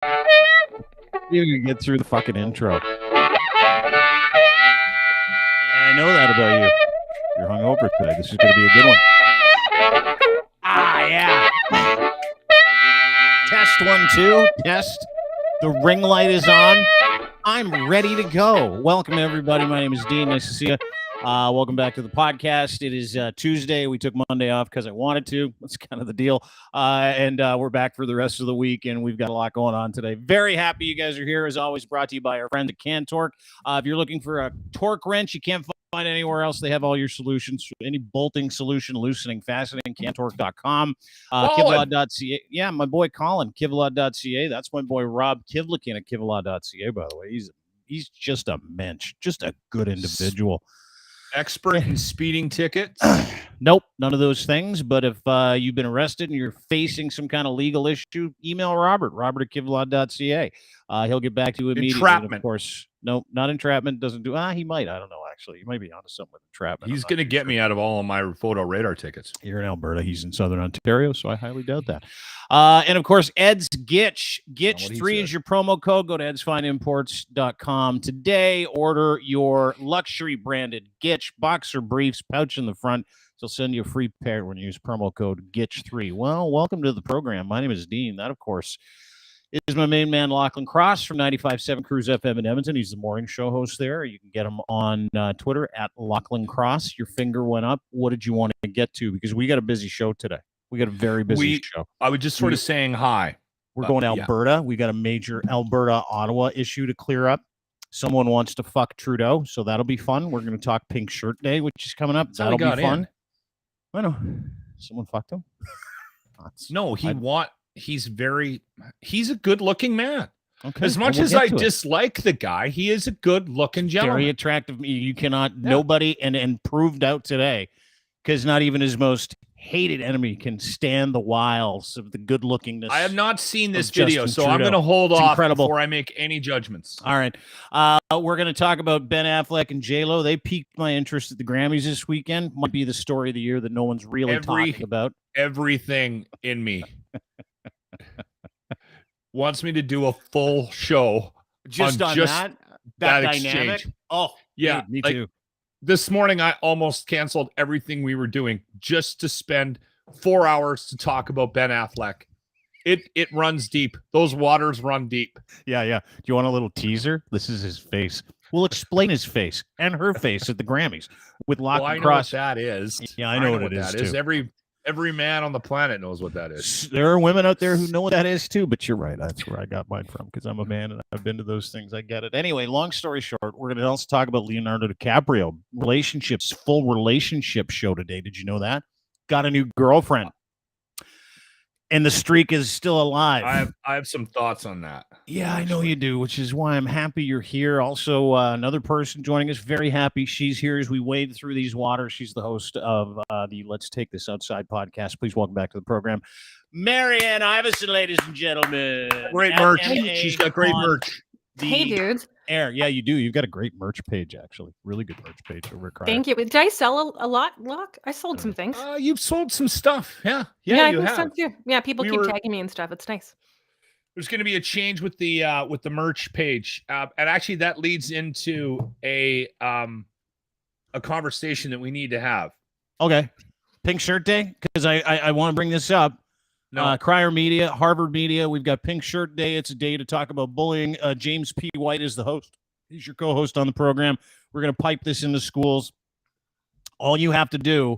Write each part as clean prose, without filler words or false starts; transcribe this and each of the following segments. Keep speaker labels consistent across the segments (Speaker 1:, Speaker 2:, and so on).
Speaker 1: You can get through the fucking intro. And I know that about you. You're hungover today. This is going to be a good one. Yeah. Test 1, 2. Test. The ring light is on. I'm ready to go. Welcome, everybody. My name is Dean. Nice to see you. Welcome back to the podcast. It is Tuesday. We took Monday off because I wanted to. That's kind of the deal. And we're back for the rest of the week, and we've got a lot going on today. Very happy you guys are here. As always, brought to you by our friends at CanTorque. If you're looking for a torque wrench you can't find anywhere else, they have all your solutions. Any bolting solution, loosening, fastening, cantorque.com. Kivlaw.ca. Yeah, my boy Colin, Kivlaw.ca. That's my boy Rob Kivlikin at Kivlaw.ca, by the way. He's just a mensch, just a good individual.
Speaker 2: Expert in speeding tickets?
Speaker 1: Nope, none of those things. But if you've been arrested and you're facing some kind of legal issue, email Robert at Kivlaw.ca. He'll get back to you immediately.
Speaker 2: Entrapment.
Speaker 1: And of course, no, not entrapment. Doesn't do. He might. I don't know. Actually, he might be onto something with entrapment.
Speaker 2: He's going to get me out of all of my photo radar tickets.
Speaker 1: You're in Alberta. He's in Southern Ontario, so I highly doubt that. And of course, Ed's Gitch. Gitch3 is your promo code. Go to edsfineimports.com today. Order your luxury branded Gitch boxer briefs, pouch in the front. They'll send you a free pair when you use promo code Gitch3. Well, welcome to the program. My name is Dean. That, of course, is my main man, Lachlan Cross from 95.7 Cruise FM in Edmonton. He's the morning show host there. You can get him on Twitter at Lachlan Cross. Your finger went up. What did you want to get to? Because we got a busy show today. We got a very busy show.
Speaker 2: I was just sort of saying hi.
Speaker 1: We're going to Alberta. Yeah. We got a major Alberta-Ottawa issue to clear up. Someone wants to fuck Trudeau, so that'll be fun. We're going to talk Pink Shirt Day, which is coming up. That'll be fun. I know. Someone fucked him?
Speaker 2: No, he's a good-looking man.
Speaker 1: Okay.
Speaker 2: As much as I dislike the guy, he is a good-looking gentleman.
Speaker 1: Very attractive. You cannot, nobody, and proved out today, because not even his most hated enemy can stand the wiles of the good-lookingness.
Speaker 2: I have not seen this video, so I'm going to hold off before I make any judgments.
Speaker 1: All right. We're going to talk about Ben Affleck and J-Lo. They piqued my interest at the Grammys this weekend. Might be the story of the year that no one's really talking about.
Speaker 2: Everything in me wants me to do a full show
Speaker 1: just on that dynamic.
Speaker 2: Exchange.
Speaker 1: Oh, yeah, me too.
Speaker 2: This morning, I almost canceled everything we were doing just to spend 4 hours to talk about Ben Affleck. It runs deep. Those waters run deep.
Speaker 1: Yeah. Do you want a little teaser? This is his face. We'll explain his face and her face at the Grammys with Lachlan Cross.
Speaker 2: That is.
Speaker 1: Yeah, I know what it is too.
Speaker 2: Every man on the planet knows what that is.
Speaker 1: There are women out there who know what that is too, but you're right. That's where I got mine from because I'm a man and I've been to those things. I get it. Anyway, long story short, we're going to also talk about Leonardo DiCaprio. Full relationship show today. Did you know that? Got a new girlfriend. And the streak is still alive.
Speaker 2: I have some thoughts on that.
Speaker 1: Yeah, I know you do, which is why I'm happy you're here. Also, another person joining us, very happy she's here as we wade through these waters. She's the host of the Let's Take This Outside podcast. Please welcome back to the program, Marianne Iverson, ladies and gentlemen.
Speaker 2: Great merch. She's got great merch.
Speaker 3: Hey, dudes.
Speaker 1: Yeah, you do. You've got a great merch page, actually. Really good merch page over at Crier.
Speaker 3: Thank you. Did I sell a lot, Locke? I sold some things.
Speaker 2: You've sold some stuff. Yeah,
Speaker 3: you have. So too. Yeah, people keep tagging me and stuff. It's nice.
Speaker 2: There's going to be a change with the merch page, and actually that leads into a conversation that we need to have.
Speaker 1: Okay, Pink Shirt Day, because I want to bring this up. No. Crier Media, Harvard Media. We've got Pink Shirt Day. It's a day to talk about bullying. James P. White is the host. He's your co-host on the program. We're going to pipe this into schools. All you have to do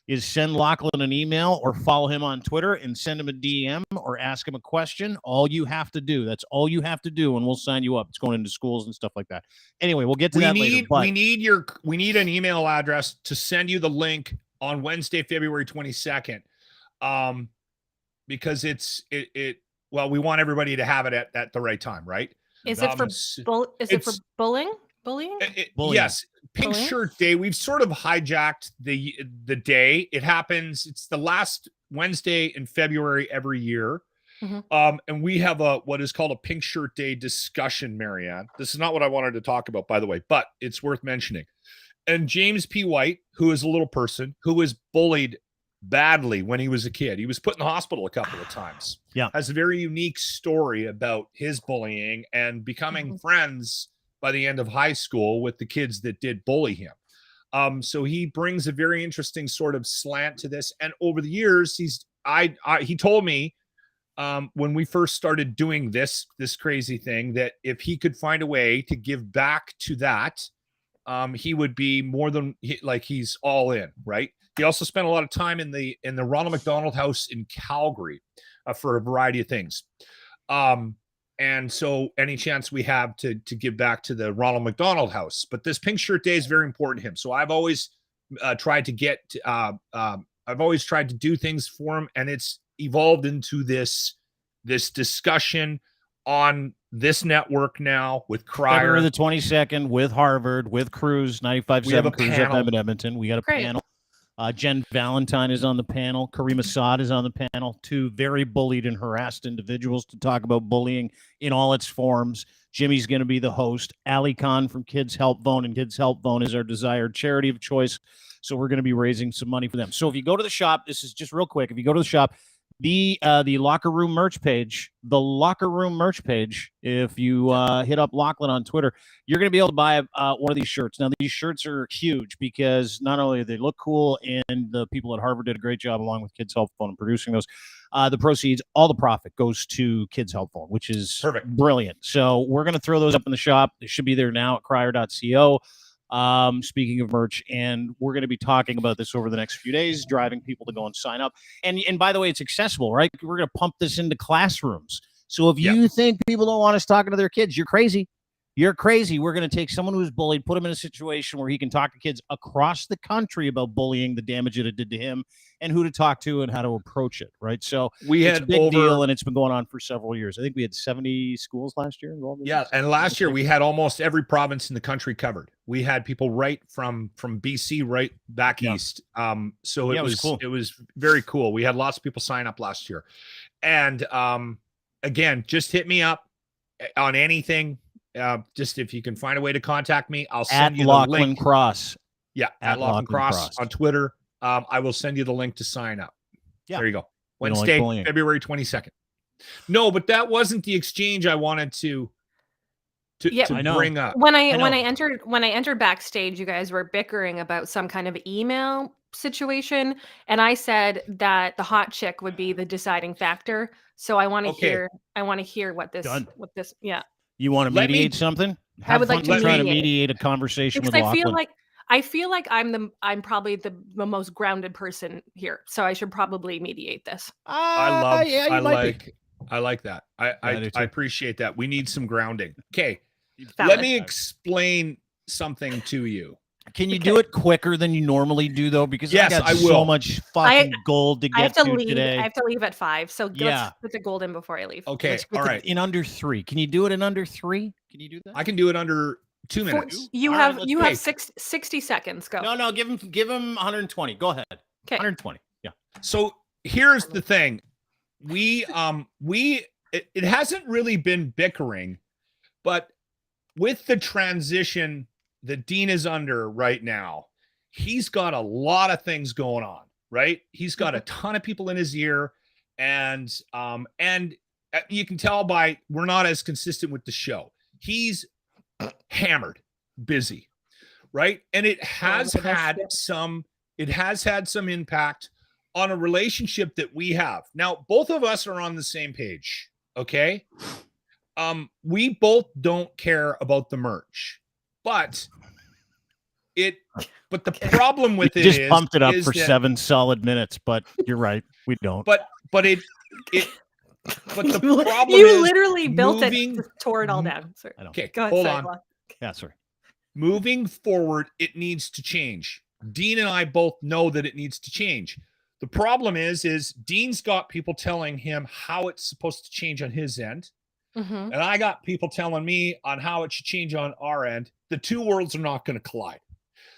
Speaker 1: is send Lachlan an email or follow him on Twitter and send him a DM or ask him a question. All you have to do. That's all you have to do, and we'll sign you up. It's going into schools and stuff like that. Anyway, we'll get to that later.
Speaker 2: We need an email address to send you the link on Wednesday, February 22nd. Because we want everybody to have it at the right time, right?
Speaker 3: Is it for bullying? Bullying?
Speaker 2: Yes. Pink Shirt Day. We've sort of hijacked the day. It happens. It's the last Wednesday in February every year. Mm-hmm. And we have what is called a Pink Shirt Day discussion, Marianne. This is not what I wanted to talk about, by the way, but it's worth mentioning. And James P. White, who is a little person who was bullied badly when he was a kid. He was put in the hospital a couple of times.
Speaker 1: Yeah.
Speaker 2: Has a very unique story about his bullying and becoming friends by the end of high school with the kids that did bully him. So he brings a very interesting sort of slant to this. And over the years, he told me when we first started doing this crazy thing, that if he could find a way to give back to that, he would be more than he's all in, right? He also spent a lot of time in the Ronald McDonald House in Calgary for a variety of things. And so any chance we have to give back to the Ronald McDonald House. But this Pink Shirt Day is very important to him. So I've always tried to do things for him, and it's evolved into this discussion on this network now with Cryer.
Speaker 1: February the 22nd with Harvard, with Cruz, 95.7 Cruz FM in Edmonton. We got a panel. Jen Valentine is on the panel. Kareem Assad is on the panel. Two very bullied and harassed individuals to talk about bullying in all its forms. Jimmy's going to be the host. Ali Khan from Kids Help Phone, and Kids Help Phone is our desired charity of choice. So we're going to be raising some money for them. So if you go to the shop, this is just real quick. If you go to the shop, the locker room merch page, if you hit up Lachlan on Twitter, you're going to be able to buy one of these shirts. Now, these shirts are huge because not only do they look cool, and the people at Harvard did a great job along with Kids Help Phone in producing those. The proceeds, all the profit goes to Kids Help Phone, which is
Speaker 2: perfect,
Speaker 1: brilliant. So we're going to throw those up in the shop. They should be there now at crier.co. Speaking of merch, and we're going to be talking about this over the next few days, driving people to go and sign up. And by the way, it's accessible, right? We're going to pump this into classrooms. So if you think people don't want us talking to their kids, you're crazy. You're crazy. We're going to take someone who's bullied, put him in a situation where he can talk to kids across the country about bullying, the damage that it did to him, and who to talk to and how to approach it, right? So it's a big deal, and it's been going on for several years. I think we had 70 schools last year involved.
Speaker 2: And last year we had almost every province in the country covered. We had people right from BC right back east. So it was cool. It was very cool. We had lots of people sign up last year. And again, just hit me up on anything. Just if you can find a way to contact me, I'll send you the link.
Speaker 1: Cross.
Speaker 2: Yeah, at Lachlan Cross on Twitter. I will send you the link to sign up. Yeah. There you go. Wednesday, February 22nd. No, but that wasn't the exchange I wanted to bring up.
Speaker 3: When I entered backstage, you guys were bickering about some kind of email situation, and I said that the hot chick would be the deciding factor. So I want to hear what this
Speaker 1: You want to mediate something?
Speaker 3: I would like to
Speaker 1: try to mediate a conversation with Lachlan.
Speaker 3: I feel like I'm probably the most grounded person here, so I should probably mediate this.
Speaker 2: I like that. I appreciate that. We need some grounding. Okay, let me explain something to you.
Speaker 1: Can you do it quicker than you normally do, though? Because I got so much fucking gold to get to today.
Speaker 3: I have to leave at 5, so let's put the gold in before I leave.
Speaker 2: Okay, all right.
Speaker 1: In under 3. Can you do it in under 3? Can you do that?
Speaker 2: I can do it under 2 minutes.
Speaker 3: You have 60 seconds. Go.
Speaker 1: No, give him 120. Go ahead. Okay. 120. Yeah.
Speaker 2: So here's the thing. It hasn't really been bickering, but with the transition that Dean is under right now, he's got a lot of things going on, right? He's got a ton of people in his ear, and you can tell by we're not as consistent with the show. He's hammered, busy, right? And it has had some impact on a relationship that we have. Now, both of us are on the same page, okay? We both don't care about the merch. But the problem with it
Speaker 1: just pumped it up for 7 solid minutes, but you're right, we don't.
Speaker 2: But the problem
Speaker 3: you
Speaker 2: is
Speaker 3: literally built it, tore it all down. Sorry.
Speaker 2: Okay,
Speaker 3: go ahead,
Speaker 2: hold on.
Speaker 1: Yeah, sorry.
Speaker 2: Moving forward, it needs to change. Dean and I both know that it needs to change. The problem is Dean's got people telling him how it's supposed to change on his end. And I got people telling me on how it should change on our end. The two worlds are not going to collide.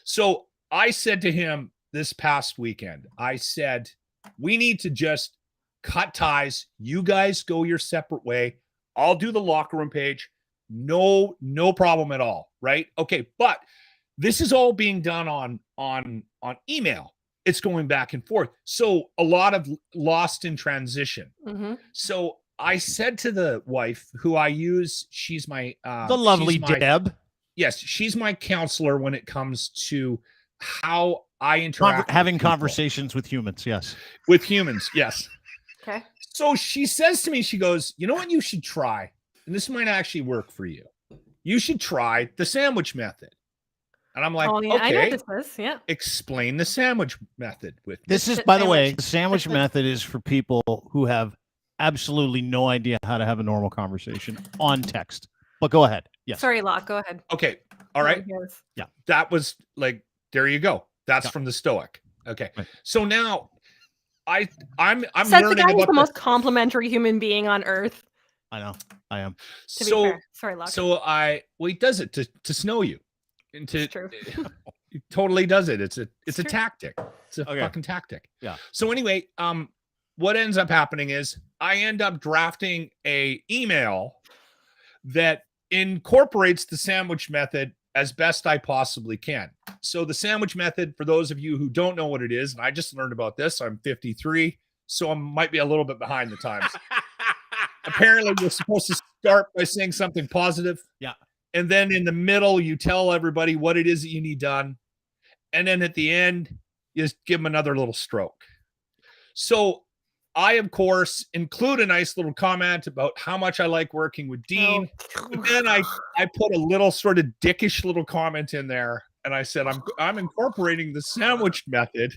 Speaker 2: So I said to him this past weekend, I said, we need to just cut ties. You guys go your separate way. I'll do the locker room page. No problem at all. Right? Okay. But this is all being done on email. it's going back and forth. So a lot of lost in transition. So I said to the wife who I use, she's my
Speaker 1: the lovely Deb.
Speaker 2: Yes, she's my counselor when it comes to how I interact
Speaker 1: having conversations with humans. Yes.
Speaker 2: With humans. Yes.
Speaker 3: Okay.
Speaker 2: So she says to me, she goes, you know what you should try? And this might actually work for you. You should try the sandwich method. And I'm like,
Speaker 3: oh, yeah,
Speaker 2: okay,
Speaker 3: I know what this is. Yeah.
Speaker 2: Explain the sandwich method with me.
Speaker 1: This is, by the way, the sandwich method is for people who have absolutely no idea how to have a normal conversation on text. But go ahead. Yes.
Speaker 3: Sorry, Locke. Go ahead.
Speaker 2: Okay. All right.
Speaker 1: Yeah.
Speaker 2: That was like, there you go. That's from the Stoic. Okay. Right. So now I'm
Speaker 3: Says
Speaker 2: learning
Speaker 3: the guy
Speaker 2: about
Speaker 3: who's the most complimentary human being on earth.
Speaker 1: I know. I am.
Speaker 3: To be fair. Sorry, Locke.
Speaker 2: So he does it to snow you.
Speaker 3: It's true.
Speaker 2: He totally does it. It's a tactic. It's a fucking tactic.
Speaker 1: Yeah.
Speaker 2: So anyway, what ends up happening is I end up drafting a email that incorporates the sandwich method as best I possibly can. So the sandwich method, for those of you who don't know what it is, and I just learned about this, I'm 53, so I might be a little bit behind the times. Apparently, you're supposed to start by saying something positive.
Speaker 1: Yeah.
Speaker 2: And then in the middle, you tell everybody what it is that you need done. And then at the end, you just give them another little stroke. So I, of course, include a nice little comment about how much I like working with Dean. Oh. And then I put a little sort of dickish little comment in there. And I said, I'm incorporating the sandwich method.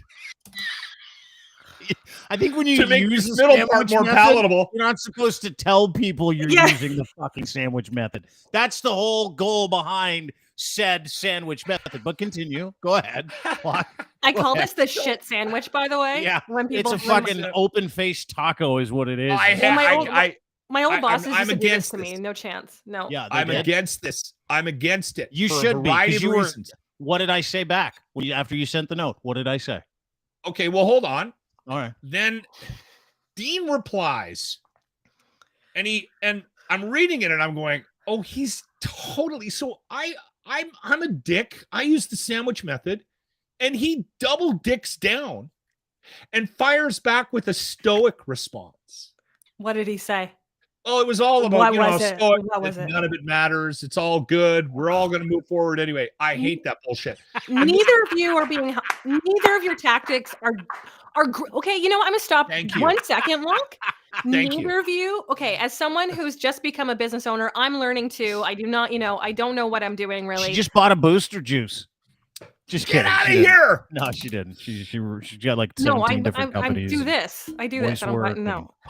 Speaker 1: I think when you use
Speaker 2: the middle part more palatable,
Speaker 1: you're not supposed to tell people you're using the fucking sandwich method. That's the whole goal behind said sandwich method. But continue. Go ahead.
Speaker 3: I call this the shit sandwich, by the way.
Speaker 1: Yeah.
Speaker 3: When people
Speaker 1: it's a fucking open-faced taco is what it is.
Speaker 3: My old bosses used to do this to me. No chance. No.
Speaker 1: Yeah,
Speaker 2: I'm against this. I'm against it.
Speaker 1: You should be. What did I say back after you sent the note? What did I say?
Speaker 2: Okay, well, hold on.
Speaker 1: All right.
Speaker 2: Then Dean replies, and I'm reading it and I'm going, oh, he's totally. So I'm a dick. I use the sandwich method, and he double dicks down and fires back with a stoic response.
Speaker 3: What did he say?
Speaker 2: Oh, it was all about, stoic.
Speaker 3: What was it?
Speaker 2: None of it matters. It's all good. We're all going to move forward anyway. I hate that bullshit.
Speaker 3: Neither of your tactics are okay. You know what? I'm going to stop 1 second, Locke. Neither of you. Okay. As someone who's just become a business owner, I'm learning too. I don't know what I'm doing really.
Speaker 1: She just bought a booster juice. Just
Speaker 2: get out of here.
Speaker 1: No, she didn't. She got like 17 different companies.
Speaker 3: I do this.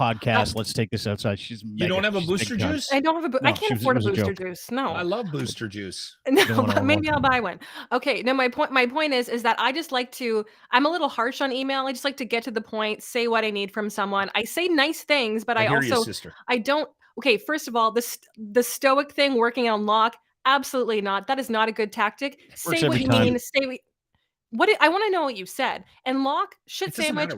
Speaker 1: Podcast. Let's take this outside.
Speaker 2: You don't have a booster juice?
Speaker 3: I don't have a. I can't afford a booster juice. No,
Speaker 2: I love booster juice.
Speaker 3: No, but maybe I'll buy one. Okay. No, my point is that I just like to. I'm a little harsh on email. I just like to get to the point, say what I need from someone. I say nice things, but I also I don't. Okay. First of all, the stoic thing working on Locke. Absolutely not. That is not a good tactic. Say what you mean. I want to know what you said. And Locke, shit sandwich.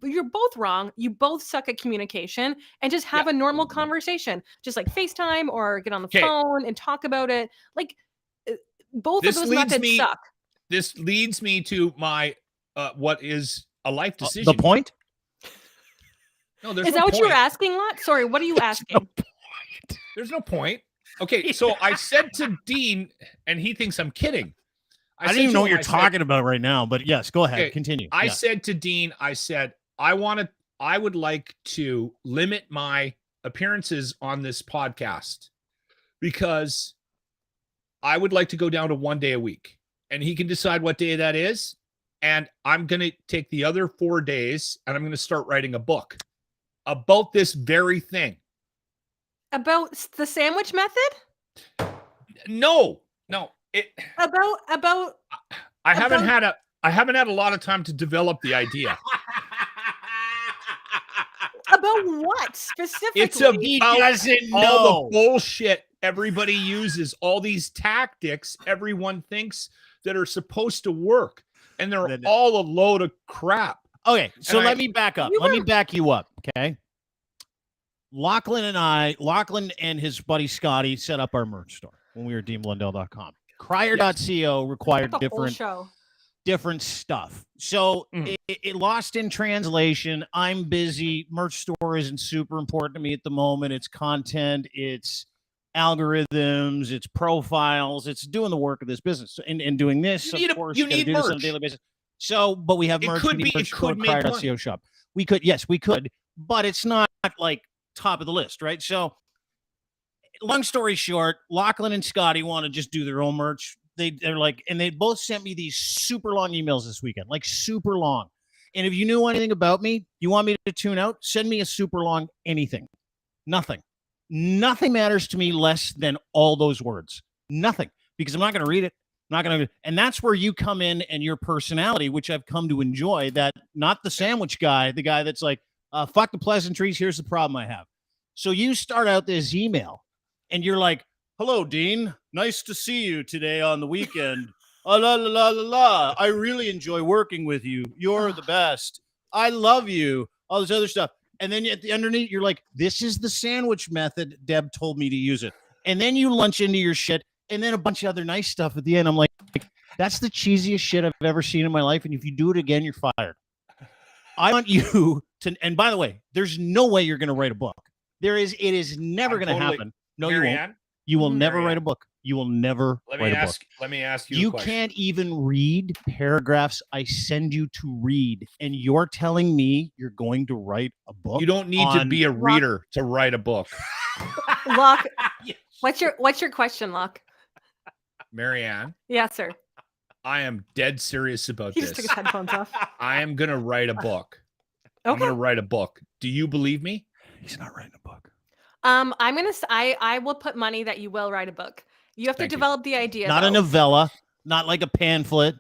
Speaker 3: You're both wrong. You both suck at communication. And just have a normal conversation. Just like FaceTime or get on the phone and talk about it. Like both of those methods suck.
Speaker 2: This leads me to my what is a life decision.
Speaker 1: The point?
Speaker 2: No,
Speaker 3: is that what you were asking, Locke? Sorry, what are you asking?
Speaker 2: There's no point. Okay, so I said to Dean, and he thinks I'm kidding.
Speaker 1: I don't even know what you're talking about right now, but yes, go ahead. Okay, continue.
Speaker 2: I said to Dean, I would like to limit my appearances on this podcast because I would like to go down to 1 day a week, and he can decide what day that is. And I'm going to take the other 4 days and I'm going to start writing a book about this very thing.
Speaker 3: About the sandwich method?
Speaker 2: No.
Speaker 3: About
Speaker 2: I haven't had a lot of time to develop the idea.
Speaker 3: About what specifically?
Speaker 2: It's about all the bullshit everybody uses, all these tactics everyone thinks that are supposed to work, and they're all a load of crap.
Speaker 1: Okay, so let me back up. Let me back you up, okay? Lachlan and his buddy Scotty set up our merch store when we were at deanblundell.com. Crier.co required different. different stuff. So it lost in translation. I'm busy. Merch store isn't super important to me at the moment. It's content, it's algorithms, it's profiles, it's doing the work of this business and doing this. Of course, you need do this on a daily basis. So, but we have merch. Merch store, crier.co shop. We could, yes, we could, but it's not like top of the list, right? So, long story short, Lachlan and Scotty want to just do their own merch. They're like, and they both sent me these super long emails this weekend, like super long. And if you knew anything about me, you want me to tune out, send me a super long anything. Nothing matters to me less than all those words. Nothing, because I'm not going to read it. I'm not going to. And that's where you come in and your personality, which I've come to enjoy, that not the sandwich guy, the guy that's like, fuck the pleasantries. Here's the problem I have. So you start out this email and you're like, hello, Dean. Nice to see you today on the weekend. La, la, la, la, la. I really enjoy working with you. You're the best. I love you. All this other stuff. And then at the underneath, you're like, this is the sandwich method. Deb told me to use it. And then you lunch into your shit. And then a bunch of other nice stuff at the end. I'm like, that's the cheesiest shit I've ever seen in my life. And if you do it again, you're fired. I want you to, and by the way, there's no way you're going to write a book. It is never going to happen. No, you won't. You will never write a book. You will never write a book.
Speaker 2: Let me ask you
Speaker 1: a question. You can't even read paragraphs I send you to read, and you're telling me you're going to write a book?
Speaker 2: You don't need to be a reader to write a book.
Speaker 3: Locke, what's your question, Locke?
Speaker 2: Marianne?
Speaker 3: Yes, sir.
Speaker 2: I am dead serious about this.
Speaker 3: He just took his headphones off.
Speaker 2: I am going to write a book.
Speaker 3: Okay.
Speaker 2: I'm going to write a book. Do you believe me?
Speaker 1: He's not writing a book.
Speaker 3: I will put money that you will write a book. You have to develop the idea.
Speaker 1: Not a novella, not like a pamphlet,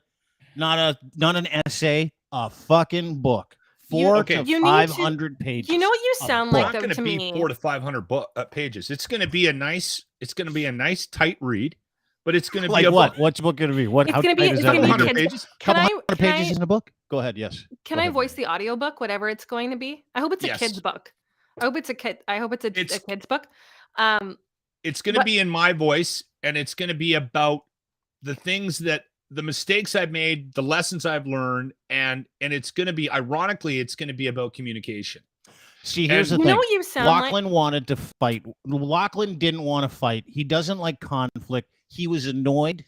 Speaker 1: not an essay, a fucking book. 400 to 500 pages.
Speaker 3: You know what you sound like, though, to me?
Speaker 2: It's not going to be 400 to 500 pages. It's going to be a nice tight read, but it's going to be
Speaker 1: what? What's the book going to be? What?
Speaker 3: It's going to be
Speaker 2: 100 pages.
Speaker 1: Couple hundred pages in a book. Go ahead. Yes.
Speaker 3: Can I voice the audiobook, whatever it's going to be? I hope it's a kid's book. I hope it's a kid's book.
Speaker 2: It's going to be in my voice, and it's going to be about the things that the mistakes I've made, the lessons I've learned, and it's going to be, ironically, it's going to be about communication.
Speaker 1: See, here's the thing. You know what you sound Lachlan wanted to fight. Lachlan didn't want to fight. He doesn't like conflict. He was annoyed,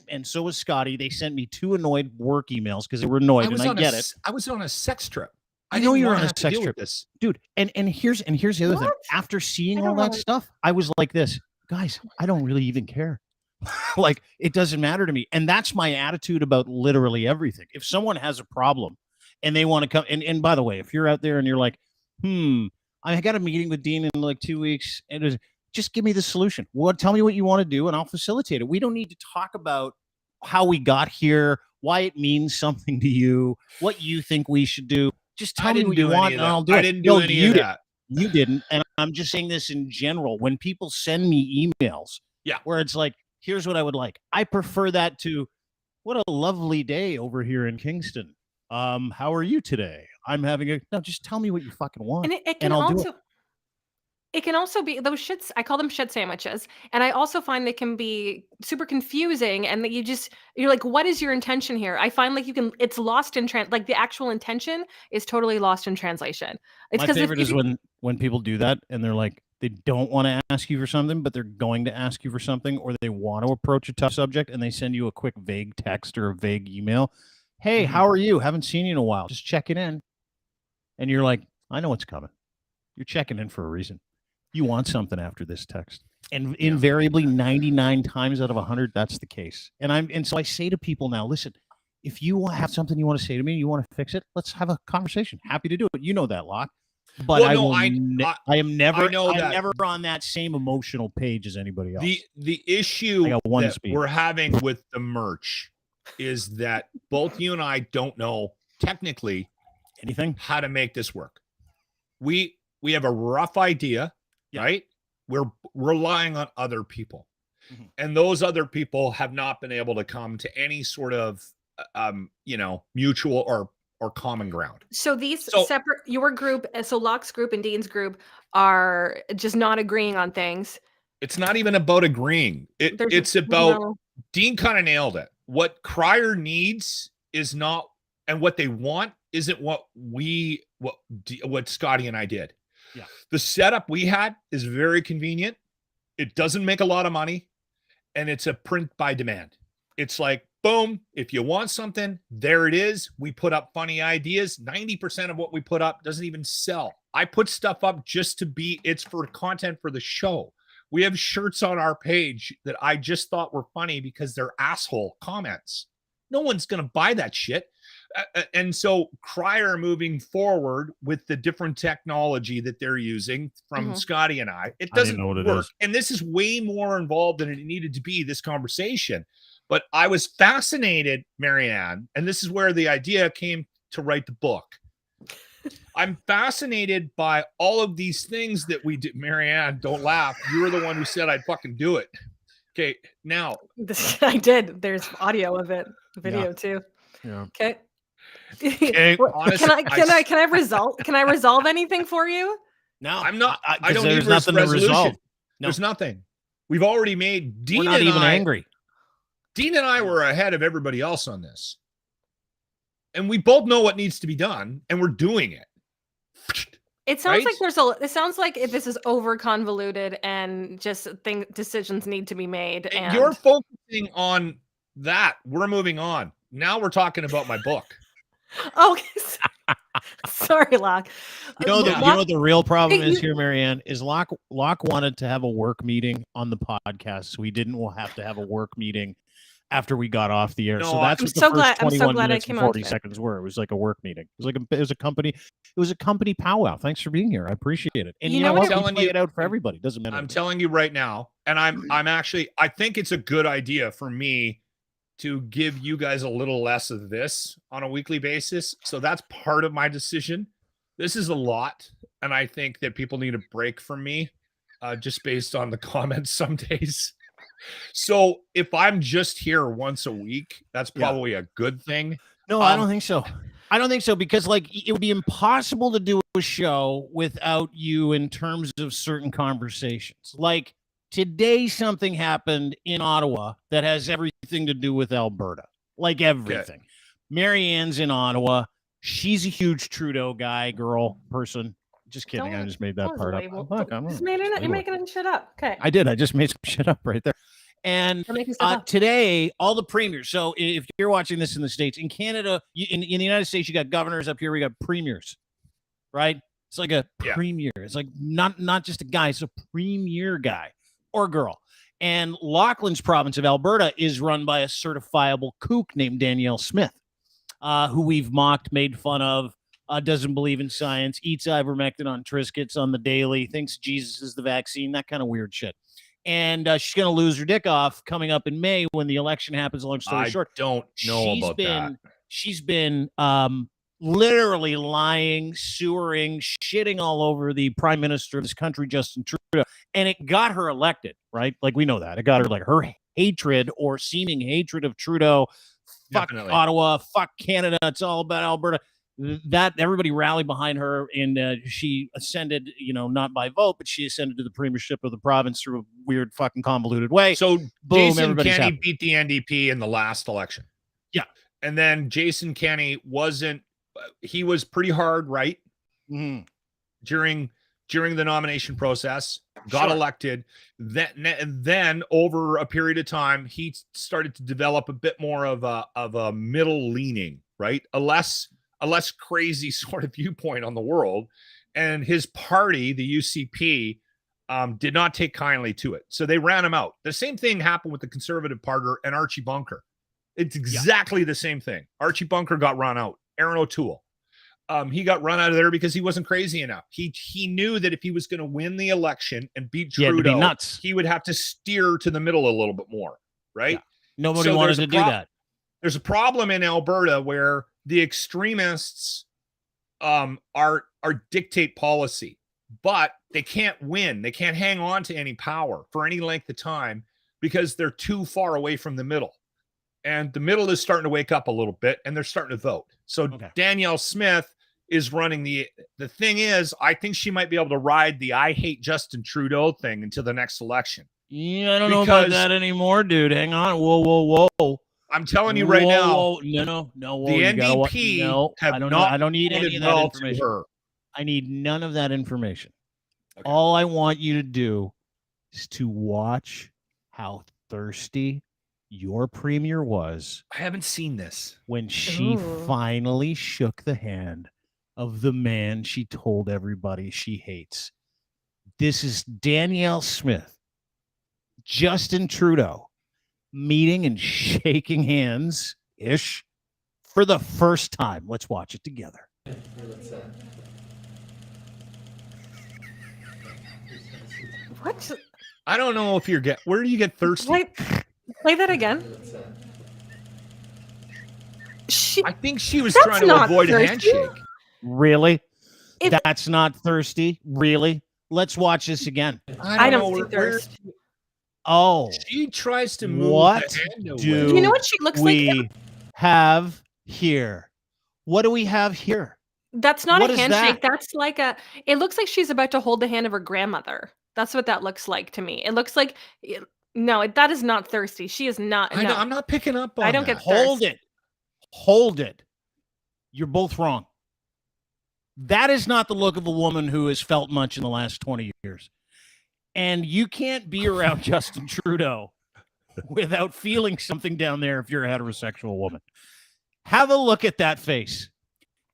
Speaker 1: and so was Scotty. They sent me 2 annoyed work emails because they were annoyed, and I get it.
Speaker 2: I was on a sex trip.
Speaker 1: I know you're on a sex trip, dude. And here's the other thing. After seeing all that stuff, I was like this, guys, I don't really even care. Like, it doesn't matter to me. And that's my attitude about literally everything. If someone has a problem and they want to come, and by the way, if you're out there and you're like, I got a meeting with Dean in like 2 weeks, and just give me the solution. Well, tell me what you want to do and I'll facilitate it. We don't need to talk about how we got here, why it means something to you, what you think we should do. Just tell me what you want and I'll do it.
Speaker 2: I didn't do any of that.
Speaker 1: You didn't. And I'm just saying this in general. When people send me emails where it's like, here's what I would like. I prefer that to, what a lovely day over here in Kingston. How are you today? I'm having no, just tell me what you fucking want. And I'll do it.
Speaker 3: It can also be those shits. I call them shit sandwiches. And I also find they can be super confusing, and that you're like, what is your intention here? I find like it's lost in like the actual intention is totally lost in translation. It's
Speaker 1: my favorite is when people do that and they're like, they don't want to ask you for something, but they're going to ask you for something, or they want to approach a tough subject and they send you a quick vague text or a vague email. Hey, how are you? Haven't seen you in a while. Just checking in. And you're like, I know what's coming. You're checking in for a reason. You want something after this text. And invariably 99 times out of 100, that's the case. And so I say to people now, listen, if you have something you want to say to me, you want to fix it, let's have a conversation. Happy to do it. You know that, Locke. But I am never on that same emotional page as anybody else.
Speaker 2: The issue that we're having with the merch is that both you and I don't know technically
Speaker 1: anything
Speaker 2: how to make this work. We have a rough idea. Right? We're relying on other people. And those other people have not been able to come to any sort of, mutual or common ground.
Speaker 3: So separate, your group, so Locke's group and Dean's group are just not agreeing on things.
Speaker 2: It's not even about agreeing. It's about, Dean kind of nailed it. What Crier needs is not, and what they want isn't what Scotty and I did.
Speaker 1: Yeah.
Speaker 2: The setup we had is very convenient. It doesn't make a lot of money, and it's a print by demand. It's like, boom, if you want something, there it is. We put up funny ideas. 90% of what we put up doesn't even sell. I put stuff up just to it's for content for the show. We have shirts on our page that I just thought were funny because they're asshole comments. No one's going to buy that shit. And so Crier moving forward with the different technology that they're using from Scotty and I, it doesn't work. And this is way more involved than it needed to be, this conversation. But I was fascinated, Marianne, and this is where the idea came to write the book. I'm fascinated by all of these things that we did. Marianne, don't laugh. You were the one who said I'd fucking do it. Okay, now.
Speaker 3: I did. There's audio of it, video too.
Speaker 1: Yeah.
Speaker 3: Okay.
Speaker 2: Honestly,
Speaker 3: can I resolve anything for you?
Speaker 2: No, I'm not. I don't need
Speaker 1: nothing to resolve.
Speaker 2: No. There's nothing. We've already made Dean.
Speaker 1: We're not even angry.
Speaker 2: Dean and I were ahead of everybody else on this, and we both know what needs to be done, and we're doing it.
Speaker 3: It sounds like it sounds like if this is over convoluted and just decisions need to be made. And
Speaker 2: you're focusing on that. We're moving on. Now we're talking about my book.
Speaker 3: Okay. Sorry, Locke.
Speaker 1: You know what the real problem is here, Marianne, is Locke wanted to have a work meeting on the podcast, so we didn't have to have a work meeting after we got off the air.
Speaker 2: No,
Speaker 1: so that's what the first 21 minutes and 40 seconds were. It was like a work meeting. It was a company powwow. Thanks for being here. I appreciate it. And you know what? We play it out for everybody. It doesn't matter.
Speaker 2: I'm telling you right now, and I think it's a good idea for me to give you guys a little less of this on a weekly basis. So that's part of my decision. This is a lot, and I think that people need a break from me, just based on the comments some days. So if I'm just here once a week, that's probably a good thing.
Speaker 1: No, I don't think so. I don't think so, because it would be impossible to do a show without you in terms of certain conversations. Like today, something happened in Ottawa that has everything to do with Alberta. Like everything. Okay. Marianne's in Ottawa. She's a huge Trudeau person. Just kidding. I just made that part up.
Speaker 3: You're making shit up. Okay.
Speaker 1: I did. I just made some shit up right there. And today, all the premiers. So if you're watching this in the States, in Canada, in the United States, you got governors. Up here, we got premiers, right? It's like a premier. It's like not just a guy. It's a premier guy or girl. And Lachlan's province of Alberta is run by a certifiable kook named Danielle Smith, who we've mocked, made fun of. Doesn't believe in science, eats ivermectin on Triscuits on the daily, thinks Jesus is the vaccine, that kind of weird shit. And she's going to lose her dick off coming up in May when the election happens. Long story short,
Speaker 2: don't know about that.
Speaker 1: She's been literally lying, sewering, shitting all over the prime minister of this country, Justin Trudeau. And it got her elected, right? Like, we know that. It got her, like, her hatred or seeming hatred of Trudeau.
Speaker 2: Definitely.
Speaker 1: Fuck Ottawa, fuck Canada. It's all about Alberta. That everybody rallied behind her, and she ascended, not by vote, but she ascended to the premiership of the province through a weird fucking convoluted way.
Speaker 2: So
Speaker 1: boom,
Speaker 2: Jason Kenney beat the NDP in the last election.
Speaker 1: Yeah.
Speaker 2: And then Jason Kenney he was pretty hard, right?
Speaker 1: Mm-hmm.
Speaker 2: During the nomination process, got elected. Then over a period of time, he started to develop a bit more of a middle leaning, right? A less crazy sort of viewpoint on the world. And his party, the UCP, did not take kindly to it. So they ran him out. The same thing happened with the Conservative Party and Archie Bunker. It's exactly the same thing. Archie Bunker got run out. Aaron O'Toole. He got run out of there because he wasn't crazy enough. He knew that if he was going to win the election and beat Trudeau, he would have to steer to the middle a little bit more, right?
Speaker 1: Yeah. Nobody wanted to do that.
Speaker 2: There's a problem in Alberta where the extremists are dictate policy, but they can't win. They can't hang on to any power for any length of time because they're too far away from the middle. And the middle is starting to wake up a little bit, and they're starting to vote. So Danielle Smith is running the thing is, I think she might be able to ride the I hate Justin Trudeau thing until the next election.
Speaker 1: Yeah, I don't know about that anymore, dude. Hang on. Whoa.
Speaker 2: I'm telling you right now.
Speaker 1: No.
Speaker 2: The NDP have not.
Speaker 1: I don't need any of that information. I need none of that information. Okay. All I want you to do is to watch how thirsty your premier was.
Speaker 2: I haven't seen this.
Speaker 1: When she finally shook the hand of the man she told everybody she hates. This is Danielle Smith, Justin Trudeau, meeting and shaking hands-ish for the first time. Let's watch it together.
Speaker 3: What?
Speaker 2: I don't know if you're where do you get thirsty?
Speaker 3: Play that again.
Speaker 2: I think she was trying to avoid a handshake.
Speaker 1: Really? That's not thirsty? Really? Let's watch this again.
Speaker 3: I don't see thirst.
Speaker 1: Oh.
Speaker 2: She tries to move the hand away.
Speaker 3: Do you know what she looks like?
Speaker 1: We have here. What do we have here?
Speaker 3: That's not a handshake. That's like it looks like she's about to hold the hand of her grandmother. That's what that looks like to me. It looks like, no, that is not thirsty. She is not. No.
Speaker 2: I'm not picking up on
Speaker 3: I don't
Speaker 2: that.
Speaker 3: get thirst.
Speaker 1: Hold it. You're both wrong. That is not the look of a woman who has felt much in the last 20 years. And you can't be around Justin Trudeau without feeling something down there if you're a heterosexual woman. Have a look at that face.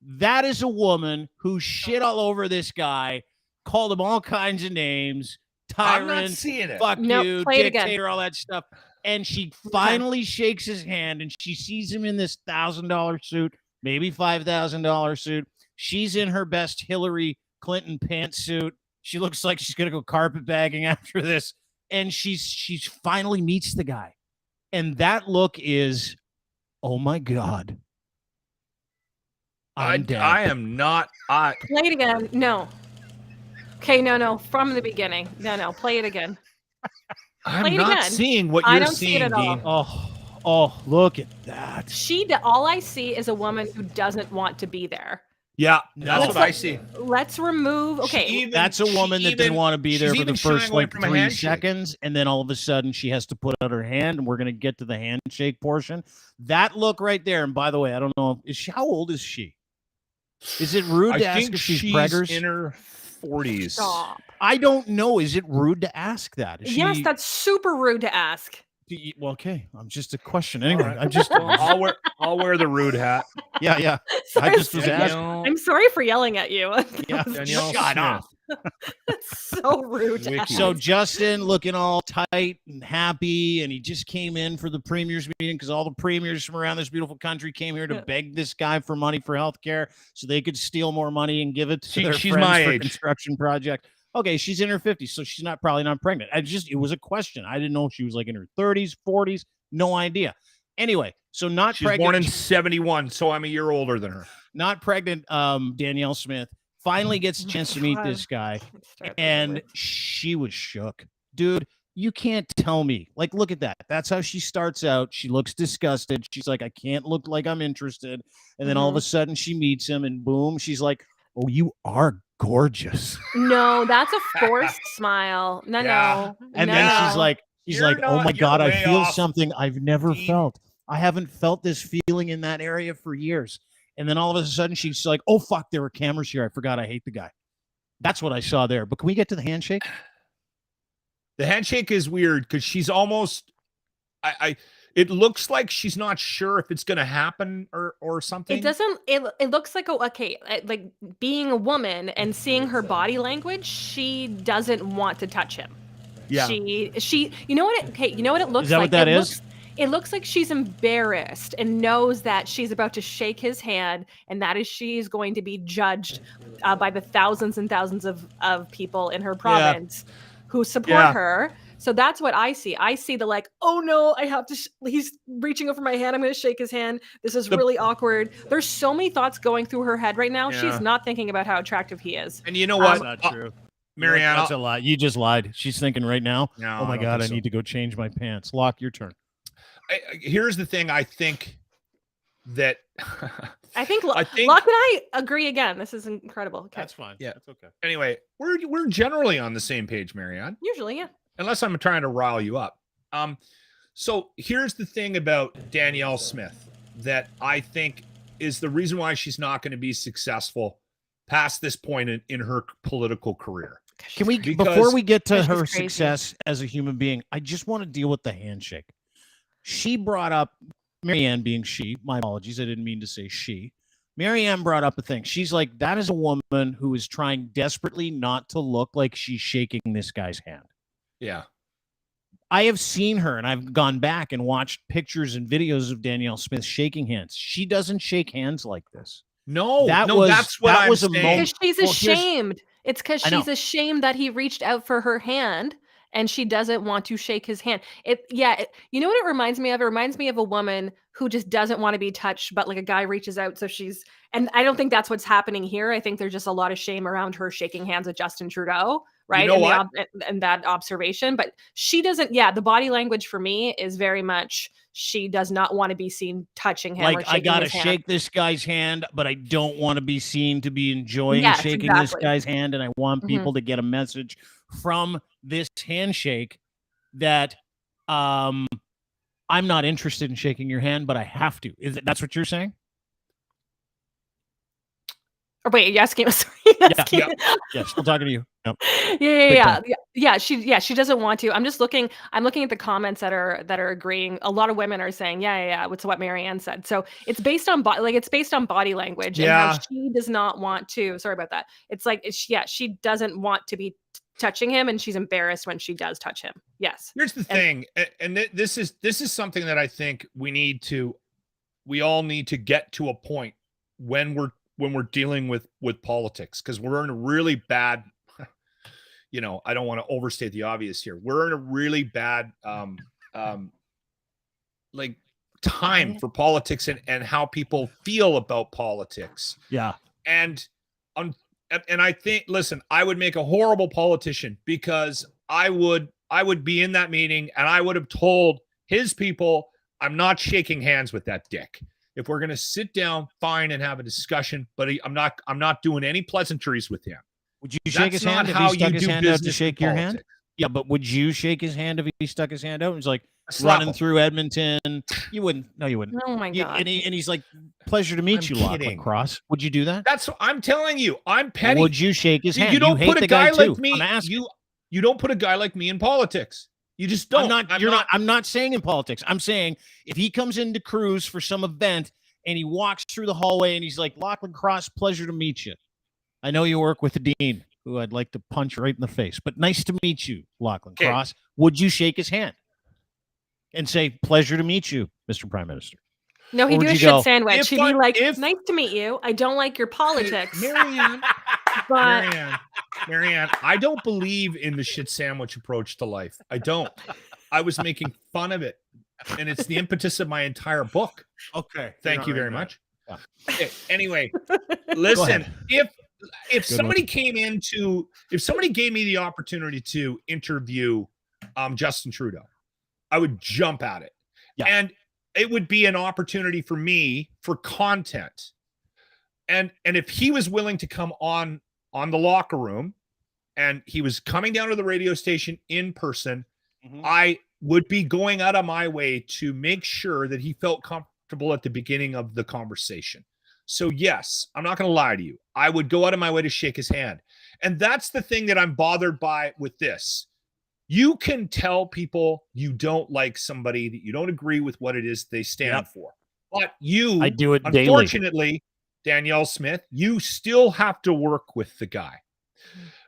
Speaker 1: That is a woman who shit all over this guy, called him all kinds of names, tyrant,
Speaker 2: I'm not seeing it.
Speaker 1: Fuck you, dictator, all that stuff. And she finally shakes his hand, and she sees him in this $1,000 suit, maybe $5,000 suit. She's in her best Hillary Clinton pantsuit. She looks like she's gonna go carpetbagging after this, and she's finally meets the guy, and that look is, oh my God, I'm dead.
Speaker 2: I am not.
Speaker 3: Play it again. No. Okay, no, from the beginning. No, play it again.
Speaker 2: I'm not seeing what you're seeing, Dean.
Speaker 1: Oh, look at that.
Speaker 3: All I see is a woman who doesn't want to be there.
Speaker 2: Yeah, that's what I see.
Speaker 3: Let's remove. Okay,
Speaker 1: that's a woman that didn't want to be there for the first 3 seconds, and then all of a sudden she has to put out her hand, and we're gonna get to the handshake portion. That look right there. And by the way, I don't know, how old is she? Is it rude to ask if she's preggers?
Speaker 2: In her 40s.
Speaker 3: Stop.
Speaker 1: I don't know. Is it rude to ask that?
Speaker 3: Yes, that's super rude to ask.
Speaker 1: Well, okay. I'm just a question anyway. Right. I'm just.
Speaker 2: I'll wear the rude hat.
Speaker 1: Yeah. I just was asking.
Speaker 3: I'm sorry for yelling at you.
Speaker 1: Yeah, shut up.
Speaker 3: That's so rude.
Speaker 1: So Justin looking all tight and happy, and he just came in for the premier's meeting because all the premiers from around this beautiful country came here to beg this guy for money for healthcare so they could steal more money and give it to their friends for a construction project. Okay, she's in her 50s, so she's probably not pregnant. It was a question. I didn't know if she was like in her 30s, 40s, no idea. Anyway, so she's pregnant.
Speaker 2: Born in 71, so I'm a year older than her.
Speaker 1: Not pregnant, Danielle Smith finally gets a chance to meet this guy, and she was shook. Dude, you can't tell me. Like, look at that. That's how she starts out. She looks disgusted. She's like, I can't look like I'm interested. And then all of a sudden she meets him, and boom, she's like, oh, you are gorgeous.
Speaker 3: No, that's a forced smile. No.
Speaker 1: And then she's like, oh my God, I feel something I've never felt. I haven't felt this feeling in that area for years. And then all of a sudden she's like, oh, fuck, there were cameras here. I forgot I hate the guy. That's what I saw there. But can we get to the handshake?
Speaker 2: The handshake is weird because she's almost, it looks like she's not sure if it's going to happen or something.
Speaker 3: It doesn't, it looks like, like being a woman and seeing her body language, she doesn't want to touch him.
Speaker 1: Yeah.
Speaker 3: She, you know what it looks like?
Speaker 1: Is that what that is?
Speaker 3: It looks like she's embarrassed and knows that she's about to shake his hand, and that is she's going to be judged by the thousands and thousands of people in her province who support her. So that's what I see. I see the like, oh no, I have to. He's reaching over my hand. I'm going to shake his hand. This is really awkward. There's so many thoughts going through her head right now. Yeah. She's not thinking about how attractive he is.
Speaker 2: And you know what?
Speaker 1: That's not true.
Speaker 2: Marianne,
Speaker 1: that's a lie. You just lied. She's thinking right now.
Speaker 2: No,
Speaker 1: oh my God, I need to go change my pants. Locke, your turn.
Speaker 2: Here's the thing. I think that
Speaker 3: Locke and I agree again. This is incredible. Okay.
Speaker 1: That's fine.
Speaker 2: Yeah,
Speaker 1: that's okay.
Speaker 2: Anyway, we're generally on the same page, Marianne.
Speaker 3: Usually, yeah.
Speaker 2: Unless I'm trying to rile you up. So here's the thing about Danielle Smith that I think is the reason why she's not going to be successful past this point in her political career.
Speaker 1: Can we, before we get to her success as a human being, I just want to deal with the handshake. She brought up, Marianne being she, my apologies, I didn't mean to say she. Marianne brought up a thing. She's like, that is a woman who is trying desperately not to look like she's shaking this guy's hand.
Speaker 2: Yeah.
Speaker 1: I have seen her, and I've gone back and watched pictures and videos of Danielle Smith shaking hands. She doesn't shake hands like this.
Speaker 2: No, that's what I'm saying.
Speaker 3: Because she's ashamed. It's because she's ashamed that he reached out for her hand, and she doesn't want to shake his hand. You know what it reminds me of? It reminds me of a woman who just doesn't want to be touched, but like a guy reaches out, so and I don't think that's what's happening here. I think there's just a lot of shame around her shaking hands with Justin Trudeau. Right.
Speaker 2: You know
Speaker 3: and that observation, but she doesn't. Yeah. The body language for me is very much, she does not want to be seen touching him.
Speaker 1: Like, I got to shake this guy's hand, but I don't want to be seen to be enjoying shaking this guy's hand. And I want people to get a message from this handshake that I'm not interested in shaking your hand, but I have to. That's what you're saying?
Speaker 3: Or wait, you asking? Sorry,
Speaker 1: yes, we're talking to you. Yep.
Speaker 3: Yeah. She doesn't want to. I'm looking at the comments that are agreeing. A lot of women are saying, yeah. It's what Marianne said. So it's based on body language. And how she does not want to. Sorry about that. It's like, she doesn't want to be touching him, and she's embarrassed when she does touch him. Yes.
Speaker 2: Here's the thing, and this is something that I think we all need to get to a point when we're dealing with politics, because we're in a really bad, I don't want to overstate the obvious here. We're in a really bad time for politics and how people feel about politics.
Speaker 1: Yeah.
Speaker 2: And I think, listen, I would make a horrible politician, because I would be in that meeting and I would have told his people, I'm not shaking hands with that dick. If we're going to sit down, fine, and have a discussion, but I'm not doing any pleasantries with him.
Speaker 1: Would you shake his hand if he stuck his hand out to shake your hand? Yeah, but would you shake his hand if he stuck his hand out and was like running through Edmonton? You wouldn't. No, you wouldn't.
Speaker 3: Oh my God.
Speaker 1: And he's like, pleasure to meet you, Lachlan Cross. Would you do that?
Speaker 2: That's what I'm telling you. I'm petty.
Speaker 1: Would you shake his hand?
Speaker 2: You don't put a guy like me.
Speaker 1: You
Speaker 2: don't put a guy like me in politics. You just don't.
Speaker 1: I'm not saying in politics. I'm saying if he comes into Cruise for some event and he walks through the hallway and he's like, Lachlan Cross, pleasure to meet you. I know you work with the dean, who I'd like to punch right in the face, but nice to meet you, Lachlan Cross. Would you shake his hand and say, pleasure to meet you, Mr. Prime Minister?
Speaker 3: No, he'd do a shit sandwich. He'd be like, nice to meet you. I don't like your politics.
Speaker 2: Marianne, I don't believe in the shit sandwich approach to life. I don't. I was making fun of it, and it's the impetus of my entire book.
Speaker 1: Okay.
Speaker 2: Thank you very much. Yeah. Okay. Anyway, listen, if somebody gave me the opportunity to interview Justin Trudeau, I would jump at it. Yeah. And it would be an opportunity for me for content. And if he was willing to come on the locker room and he was coming down to the radio station in person, I would be going out of my way to make sure that he felt comfortable at the beginning of the conversation. So yes, I'm not going to lie to you. I would go out of my way to shake his hand. And that's the thing that I'm bothered by with this. You can tell people you don't like somebody, that you don't agree with what it is they stand for. But I do it unfortunately, daily. Danielle Smith, you still have to work with the guy,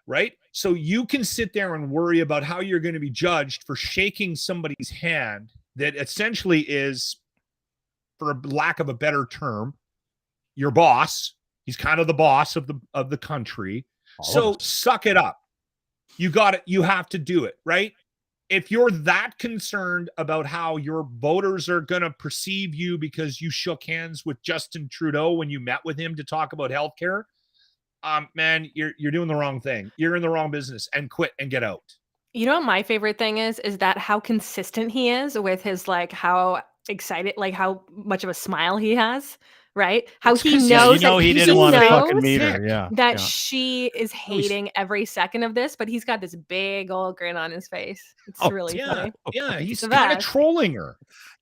Speaker 2: right? So you can sit there and worry about how you're going to be judged for shaking somebody's hand that essentially is, for lack of a better term, your boss. He's kind of the boss of the country. So suck it up. You got it. You have to do it, right? If you're that concerned about how your voters are going to perceive you because you shook hands with Justin Trudeau when you met with him to talk about healthcare, man, you're doing the wrong thing. You're in the wrong business, and quit and get out.
Speaker 3: You know what my favorite thing is that how consistent he is with his, like, how excited, like how much of a smile he has. right? How
Speaker 2: It's
Speaker 3: he
Speaker 2: 'cause
Speaker 3: knows
Speaker 1: he
Speaker 3: that
Speaker 1: didn't want to fucking
Speaker 3: knows
Speaker 1: meet her. Yeah.
Speaker 3: that
Speaker 1: yeah.
Speaker 3: she is hating every second of this, but he's got this big old grin on his face. It's really funny.
Speaker 2: Yeah, he's
Speaker 3: The
Speaker 2: kind of
Speaker 3: best.
Speaker 2: trolling her.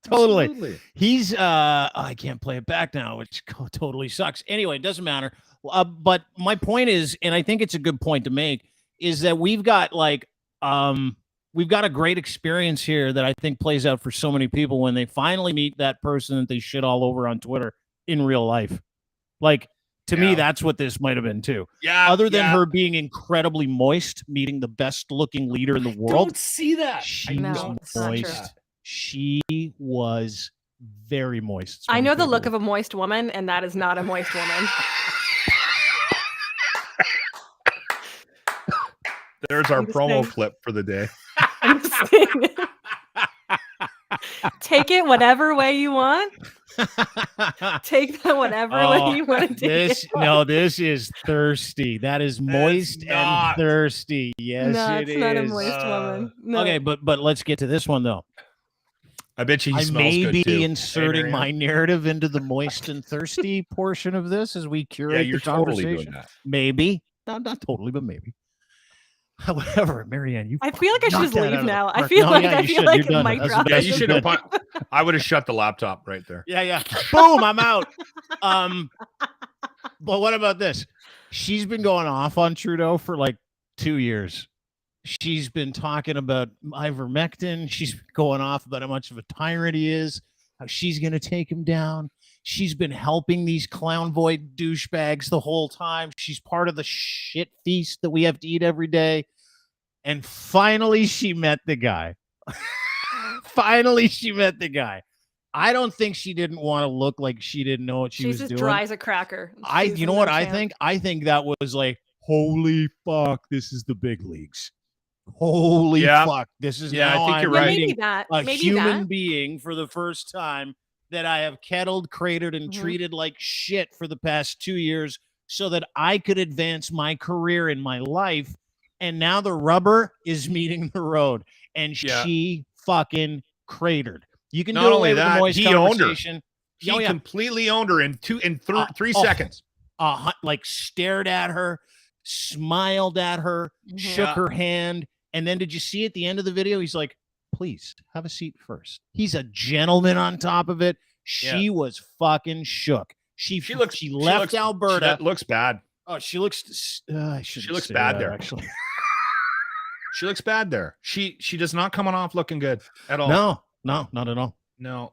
Speaker 1: Totally.
Speaker 2: Absolutely.
Speaker 1: He's I can't play it back now, which totally sucks. Anyway, it doesn't matter. But my point is, and I think it's a good point to make, is that we've got a great experience here that I think plays out for so many people when they finally meet that person that they shit all over on Twitter in real life. Like, to me, that's what this might have been too.
Speaker 2: Yeah.
Speaker 1: Other than her being incredibly moist, meeting the best looking leader in the world.
Speaker 2: Don't see that.
Speaker 1: She's
Speaker 3: it's not true.
Speaker 1: moist. She was very moist.
Speaker 3: I know the look of a moist woman, and that is not a moist woman.
Speaker 2: There's our promo clip for the day.
Speaker 3: Take it whatever way you want. Take that whatever way you want to take
Speaker 1: this.
Speaker 3: it.
Speaker 1: No, this is thirsty. That is moist and thirsty. Yes,
Speaker 3: it's not a moist woman. No.
Speaker 1: Okay, but let's get to this one though.
Speaker 2: I bet you he
Speaker 1: I
Speaker 2: smells
Speaker 1: may
Speaker 2: good
Speaker 1: be
Speaker 2: too.
Speaker 1: inserting my narrative into the moist and thirsty portion of this as we curate
Speaker 2: you're
Speaker 1: the conversation.
Speaker 2: totally doing that.
Speaker 1: Maybe. Not totally, but maybe. However, Marianne, you.
Speaker 3: I feel like I should just leave now. I
Speaker 1: No,
Speaker 3: feel like
Speaker 1: yeah,
Speaker 3: I
Speaker 1: you
Speaker 3: feel
Speaker 1: should.
Speaker 3: like
Speaker 1: You're
Speaker 3: a
Speaker 1: done.
Speaker 3: mic
Speaker 1: That's
Speaker 3: drop.
Speaker 1: the
Speaker 2: Yeah,
Speaker 1: best
Speaker 2: you
Speaker 1: you've
Speaker 2: should have.
Speaker 1: done.
Speaker 2: I would have shut the laptop right there.
Speaker 1: Yeah. Boom, I'm out. But what about this? She's been going off on Trudeau for like 2 years. She's been talking about ivermectin. She's been going off about how much of a tyrant he is, how she's going to take him down. She's been helping these clown void douchebags the whole time. She's part of the shit feast that we have to eat every day. And finally, she met the guy. I don't think she didn't want to look like she didn't know what she was doing.
Speaker 3: She's as dry as a cracker.
Speaker 1: You know what I think? I think that was like, holy fuck, this is the big leagues. Holy fuck, this is now
Speaker 2: I think you're
Speaker 3: Yeah,
Speaker 2: right.
Speaker 3: maybe that.
Speaker 1: a
Speaker 3: Maybe
Speaker 1: human
Speaker 3: that.
Speaker 1: being for the first time that I have kettled, cratered, and treated like shit for the past 2 years so that I could advance my career in my life. And now the rubber is meeting the road, and she fucking cratered. You can
Speaker 2: Not
Speaker 1: do
Speaker 2: only
Speaker 1: away with the
Speaker 2: that,
Speaker 1: moist
Speaker 2: he owned her.
Speaker 1: conversation.
Speaker 2: He completely owned her in 3 seconds.
Speaker 1: Like stared at her, smiled at her, shook her hand, and then did you see at the end of the video? He's like, "Please have a seat first." He's a gentleman on top of it. She was fucking shook. She left Alberta.
Speaker 2: She looks bad.
Speaker 1: Oh, she looks.
Speaker 2: She looks bad there.
Speaker 1: Actually,
Speaker 2: she looks bad there. She does not come off looking good at all.
Speaker 1: No, not at all.
Speaker 2: No.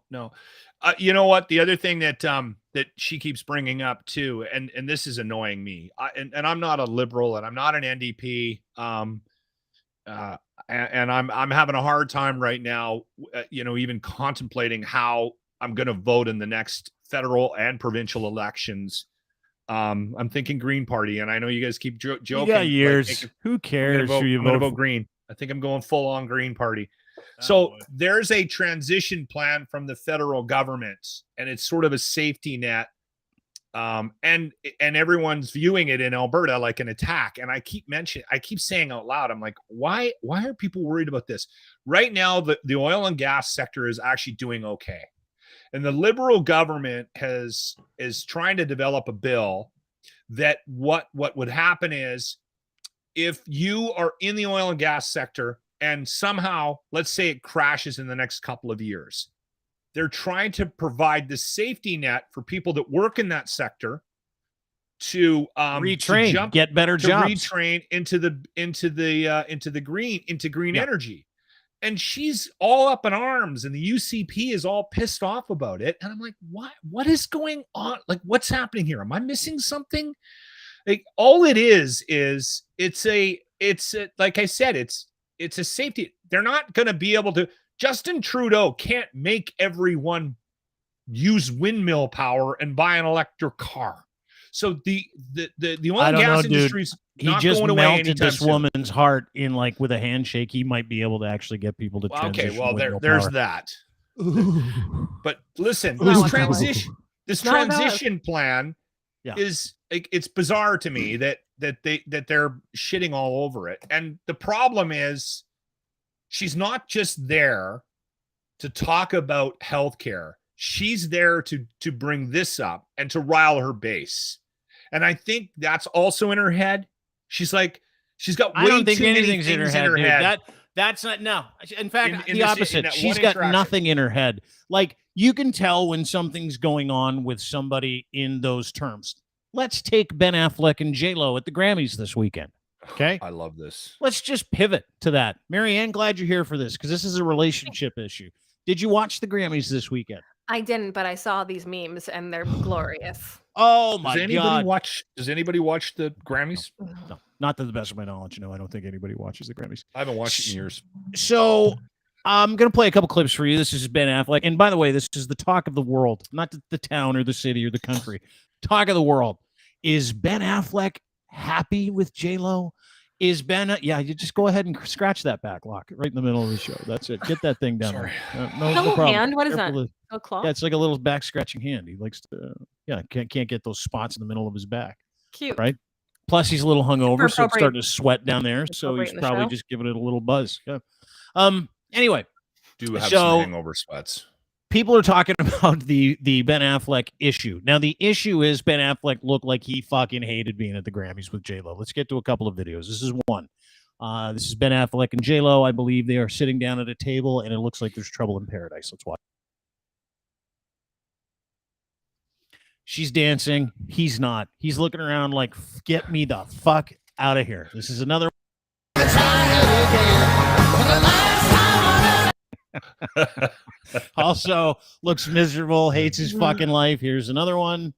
Speaker 2: You know what? The other thing that that she keeps bringing up too, and this is annoying me. And I'm not a liberal, and I'm not an NDP. And I'm having a hard time right now. Even contemplating how I'm going to vote in the next federal and provincial elections. I'm thinking Green Party, and I know you guys keep joking.
Speaker 1: You got years. Who cares who you
Speaker 2: I'm going to
Speaker 1: vote
Speaker 2: vote Green. I think I'm going full on Green Party. So there's a transition plan from the federal government, and it's sort of a safety net. And everyone's viewing it in Alberta like an attack. And I keep saying out loud, I'm like, why are people worried about this? Right now, the oil and gas sector is actually doing okay. And the Liberal government is trying to develop a bill that what would happen is if you are in the oil and gas sector and somehow, let's say it crashes in the next couple of years, they're trying to provide the safety net for people that work in that sector to
Speaker 1: retrain, get better jobs,
Speaker 2: retrain into green energy. And she's all up in arms, and the UCP is all pissed off about it. And I'm like, what is going on? Like, what's happening here? Am I missing something? Like, all it is it's like I said, it's a safety. They're not going to be able to. Justin Trudeau can't make everyone use windmill power and buy an electric car. So the oil and gas industry's not going away anytime soon. He just melted this
Speaker 1: woman's heart in with a handshake. He might be able to actually get people to transition.
Speaker 2: Okay, well there's that. But listen, this transition plan is it's bizarre to me that they're shitting all over it. And the problem is she's not just there to talk about healthcare. she's there to bring this up and to rile her base. And I think that's also in her head. She's like, she's got way too many things in her head.
Speaker 1: That's not, no. In fact, the opposite. She's got nothing in her head. Like, you can tell when something's going on with somebody in those terms. Let's take Ben Affleck and J-Lo at the Grammys this weekend. Okay.
Speaker 2: I love this.
Speaker 1: Let's just pivot to that. Marianne, glad you're here for this because this is a relationship issue. Did you watch the Grammys this weekend?
Speaker 3: I didn't, but I saw these memes and they're glorious.
Speaker 1: Oh my God.
Speaker 2: Does anybody watch the Grammys?
Speaker 1: No, not to the best of my knowledge. No, I don't think anybody watches the Grammys.
Speaker 2: I haven't watched it in years.
Speaker 1: So I'm going to play a couple clips for you. This is Ben Affleck. And by the way, this is the talk of the world, not the town or the city or the country. Talk of the world. Is Ben Affleck happy with J-Lo? Is Ben? Yeah, you just go ahead and scratch that back, lock it right in the middle of the show. That's it. Get that thing down.
Speaker 2: Sorry.
Speaker 1: No problem.
Speaker 3: Hand? What is that? A claw?
Speaker 1: Yeah, it's like a little back scratching hand. He likes to, can't get those spots in the middle of his back.
Speaker 3: Cute.
Speaker 1: Right? Plus, he's a little hungover, so it's starting to sweat down there. So he's probably just giving it a little buzz. Yeah. Anyway.
Speaker 2: Do have some hangover sweats.
Speaker 1: People are talking about the Ben Affleck issue. Now, the issue is Ben Affleck looked like he fucking hated being at the Grammys with J-Lo. Let's get to a couple of videos. This is one. This is Ben Affleck and J-Lo. I believe they are sitting down at a table, and it looks like there's trouble in paradise. Let's watch. She's dancing. He's not. He's looking around like, get me the fuck out of here. This is another. Also looks miserable, hates his fucking life. Here's another one.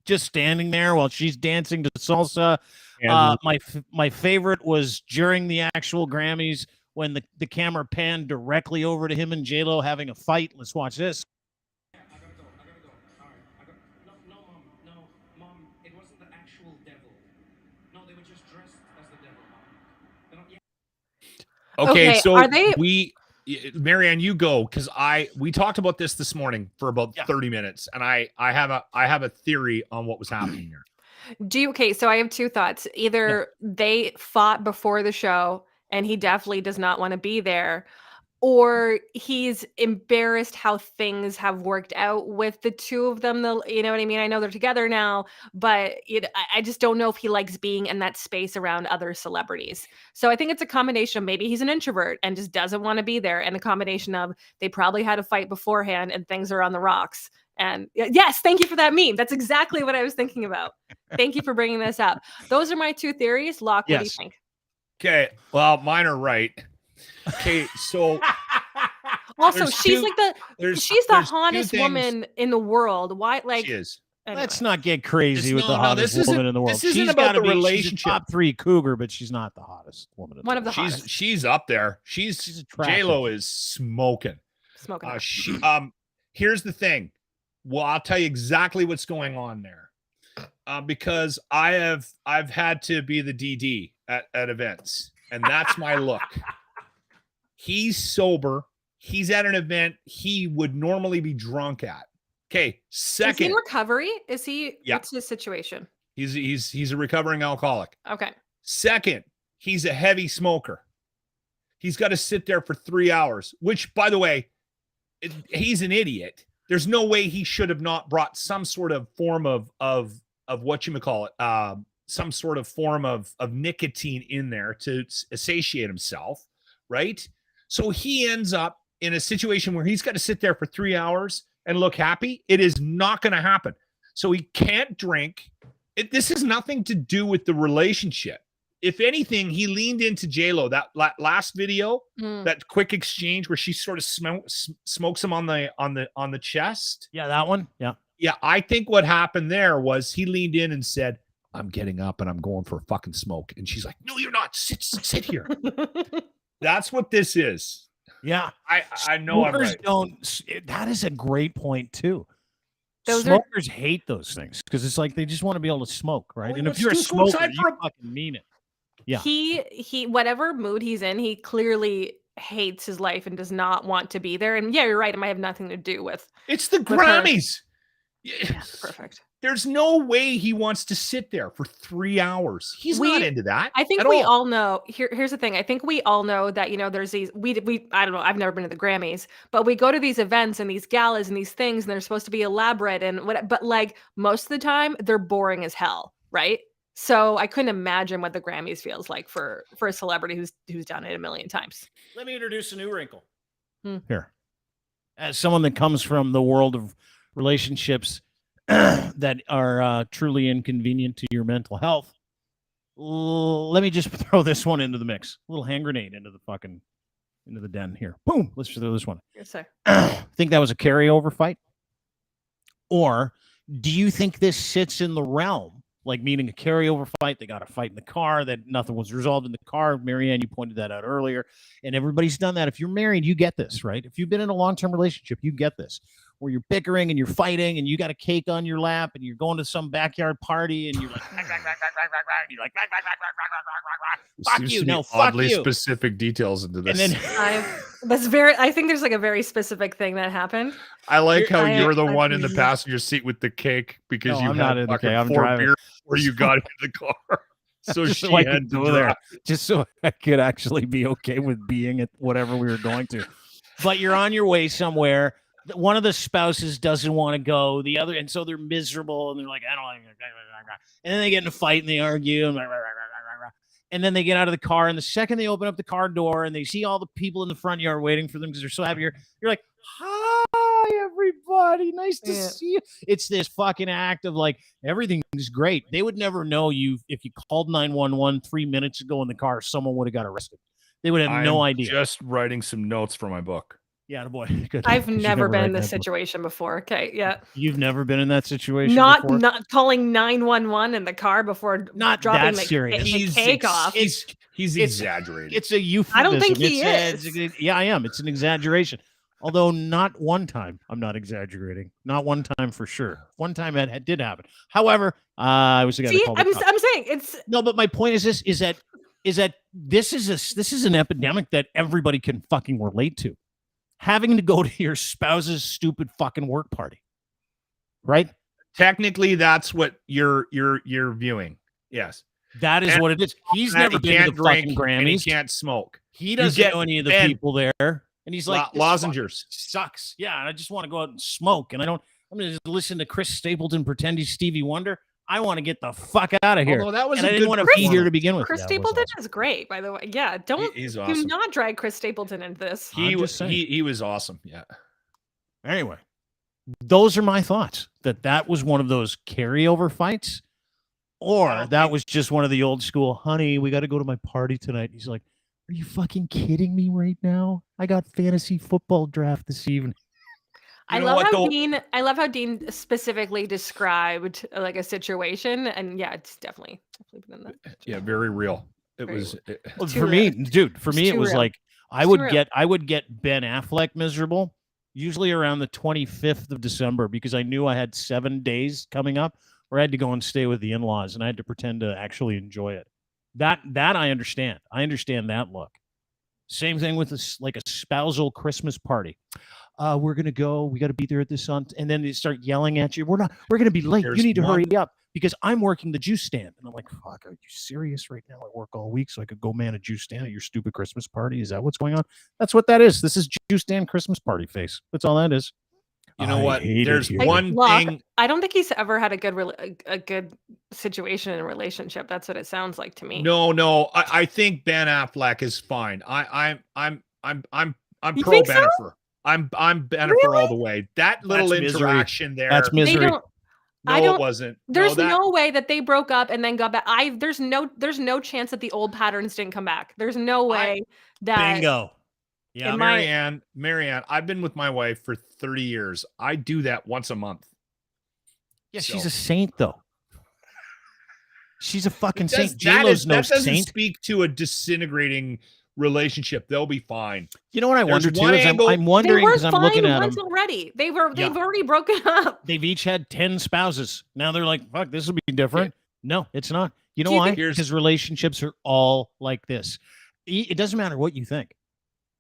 Speaker 1: Just standing there while she's dancing to salsa. My favorite was during the actual Grammys when the camera panned directly over to him and J-Lo having a fight. Let's watch this.
Speaker 4: I gotta go. All right. No, mom, it wasn't the actual devil. No, they were just dressed as the devil, mom.
Speaker 2: Okay, so
Speaker 3: are they...
Speaker 2: Marianne, you go, because we talked about this morning for about 30 minutes, and I have a theory on what was happening here.
Speaker 3: So I have two thoughts. Either they fought before the show and he definitely does not want to be there, or he's embarrassed how things have worked out with the two of them. You know what I mean? I know they're together now, but I just don't know if he likes being in that space around other celebrities. So I think it's a combination of maybe he's an introvert and just doesn't want to be there, and a combination of they probably had a fight beforehand and things are on the rocks. And yes, thank you for that meme. That's exactly what I was thinking about. Thank you for bringing this up. Those are my two theories. Locke, what do you think?
Speaker 2: Okay, well, mine are right. Okay, so
Speaker 3: also she's the hottest woman in the world. Why? Like,
Speaker 2: she is.
Speaker 3: Anyway.
Speaker 1: Let's not get crazy with the hottest woman in the world.
Speaker 2: This isn't about the relationship.
Speaker 1: She's a top 3 cougar, but she's not the hottest woman in the world.
Speaker 3: One of the hottest.
Speaker 2: She's up there. She's J-Lo is smoking. Here's the thing. Well, I'll tell you exactly what's going on there. Because I've had to be the DD at events, and that's my look. He's sober. He's at an event he would normally be drunk at. Okay, second.
Speaker 3: Is he in recovery? Is he?
Speaker 2: Yeah.
Speaker 3: What's his situation?
Speaker 2: He's a recovering alcoholic.
Speaker 3: Okay.
Speaker 2: Second, he's a heavy smoker. He's got to sit there for 3 hours, which, by the way, he's an idiot. There's no way he should have not brought some sort of form of whatchamacallit, some sort of form of nicotine in there to satiate himself, right? So he ends up in a situation where he's got to sit there for 3 hours and look happy. It is not going to happen. So he can't drink. This has nothing to do with the relationship. If anything, he leaned into J-Lo. That last video, that quick exchange where she sort of smokes him on the chest.
Speaker 1: Yeah, that one. Yeah.
Speaker 2: Yeah, I think what happened there was he leaned in and said, "I'm getting up and I'm going for a fucking smoke." And she's like, "No, you're not. Sit here." That's what this is.
Speaker 1: Yeah,
Speaker 2: I know. I'm right.
Speaker 1: That is a great point too.
Speaker 3: Those
Speaker 1: Smokers hate those things because it's like they just want to be able to smoke, right? And if you're a smoker, you fucking mean it. Yeah.
Speaker 3: He whatever mood he's in, he clearly hates his life and does not want to be there. And yeah, you're right. It might have nothing to do with.
Speaker 2: It's the Grammys.
Speaker 3: Yeah, perfect.
Speaker 2: There's no way he wants to sit there for 3 hours. He's not into that.
Speaker 3: I think we all know. Here's the thing. I think we all know that there's these. We I don't know. I've never been to the Grammys, but we go to these events and these galas and these things, and they're supposed to be elaborate and what. But like most of the time, they're boring as hell, right? So I couldn't imagine what the Grammys feels like for a celebrity who's done it a million times.
Speaker 1: Let me introduce a new wrinkle here. As someone that comes from the world of relationships that are truly inconvenient to your mental health, let me just throw this one into the mix. A little hand grenade into the den here. Boom. Let's throw this one.
Speaker 3: Yes, sir.
Speaker 1: Think that was a carryover fight? Or do you think this sits in the realm, like meaning a carryover fight? They got a fight in the car that nothing was resolved in the car. Marianne, you pointed that out earlier. And everybody's done that. If you're married, you get this, right? If you've been in a long-term relationship, you get this. Where you're bickering and you're fighting and you got a cake on your lap and you're going to some backyard party and you're like, fuck you, no, fuck
Speaker 2: oddly
Speaker 1: you.
Speaker 2: Specific details into this.
Speaker 1: And then
Speaker 3: I think there's like a very specific thing that happened.
Speaker 2: I like how you're the one in the passenger seat with the cake because you had
Speaker 1: in the cake. I'm
Speaker 2: 4
Speaker 1: driving.
Speaker 2: beers before you got into the car. So
Speaker 1: just
Speaker 2: she
Speaker 1: so I
Speaker 2: had
Speaker 1: could
Speaker 2: to
Speaker 1: go there,
Speaker 2: drive.
Speaker 1: just so I could actually be okay with being at whatever we were going to. But you're on your way somewhere. One of the spouses doesn't want to go. The other, and so they're miserable, and they're like, I don't like it. And then they get in a fight and they argue, and then they get out of the car. And the second they open up the car door and they see all the people in the front yard waiting for them because they're so happy, you're like, hi, everybody. Nice to see you. It's this fucking act of like, everything's great. They would never know you if you called 911 3 minutes ago in the car, someone would have got arrested. They would have no idea.
Speaker 2: Just writing some notes for my book.
Speaker 1: Yeah, boy. Good.
Speaker 3: I've never been in this situation before. Okay, yeah.
Speaker 1: You've never been in that situation before?
Speaker 3: Not calling 911 in the car before
Speaker 1: not
Speaker 3: dropping
Speaker 1: the
Speaker 3: cake off.
Speaker 2: He's exaggerating.
Speaker 1: It's a euphemism.
Speaker 3: I don't think he is.
Speaker 1: Yeah, I am. It's an exaggeration. Although not one time. I'm not exaggerating. Not one time for sure. One time it did happen. However, I was going to call
Speaker 3: I'm saying it's
Speaker 1: no, but my point is this: is that this is an epidemic that everybody can fucking relate to. Having to go to your spouse's stupid fucking work party, right?
Speaker 2: Technically, that's what you're viewing. Yes,
Speaker 1: that is what it is. He's never been to the fucking Grammys.
Speaker 2: He can't smoke.
Speaker 1: He doesn't know any of the people there, and he's like,
Speaker 2: lozenges
Speaker 1: sucks. Yeah, and I just want to go out and smoke, and I'm going to just listen to Chris Stapleton pretend he's Stevie Wonder. I want to get the fuck out of here.
Speaker 2: Although that was
Speaker 1: and I didn't want to be here to begin with.
Speaker 3: Chris Stapleton is great, by the way. Yeah,
Speaker 2: he's awesome.
Speaker 3: Do not drag Chris Stapleton into this.
Speaker 2: He was awesome. Yeah.
Speaker 1: Anyway, those are my thoughts. That was one of those carryover fights, or that was just one of the old school. Honey, we got to go to my party tonight. He's like, "Are you fucking kidding me right now? I got fantasy football draft this evening."
Speaker 3: I love how Dean specifically described like a situation, and yeah, it's definitely been in that.
Speaker 2: Yeah, very real. It was
Speaker 1: for me, dude. For me, it was like I would get Ben Affleck miserable, usually around the 25th of December, because I knew I had 7 days coming up where I had to go and stay with the in-laws, and I had to pretend to actually enjoy it. That I understand. I understand that look. Same thing with like a spousal Christmas party. We're gonna go. We got to be there at this on, and then they start yelling at you. We're gonna be late. You need to hurry up because I'm working the juice stand. And I'm like, fuck, are you serious right now? I work all week, so I could go man a juice stand at your stupid Christmas party. Is that what's going on? That's what that is. This is juice stand Christmas party face. That's all that is.
Speaker 2: You know what? There's one thing.
Speaker 3: I don't think he's ever had a good situation in a relationship. That's what it sounds like to me.
Speaker 2: No. I think Ben Affleck is fine. I'm
Speaker 3: You
Speaker 2: pro
Speaker 3: think so?
Speaker 2: Bennifer. I'm Bennifer all the way. That little interaction there.
Speaker 1: That's misery.
Speaker 2: It wasn't.
Speaker 3: There's no way that they broke up and then got back. There's no chance that the old patterns didn't come back. There's no way that.
Speaker 1: Bingo. Yeah,
Speaker 2: Marianne, I've been with my wife for 30 years. I do that once a month.
Speaker 1: Yeah, she's a saint, though. She's a fucking saint. J-Lo's no saint. That doesn't
Speaker 2: speak to a disintegrating relationship. They'll be fine.
Speaker 1: You know what I wonder too is I'm wondering because I'm looking at them
Speaker 3: already. They've already broken up.
Speaker 1: They've each had 10 spouses. Now they're like, fuck, this will be different. Yeah. No, it's not. You know why? Because relationships are all like this. It doesn't matter what you think.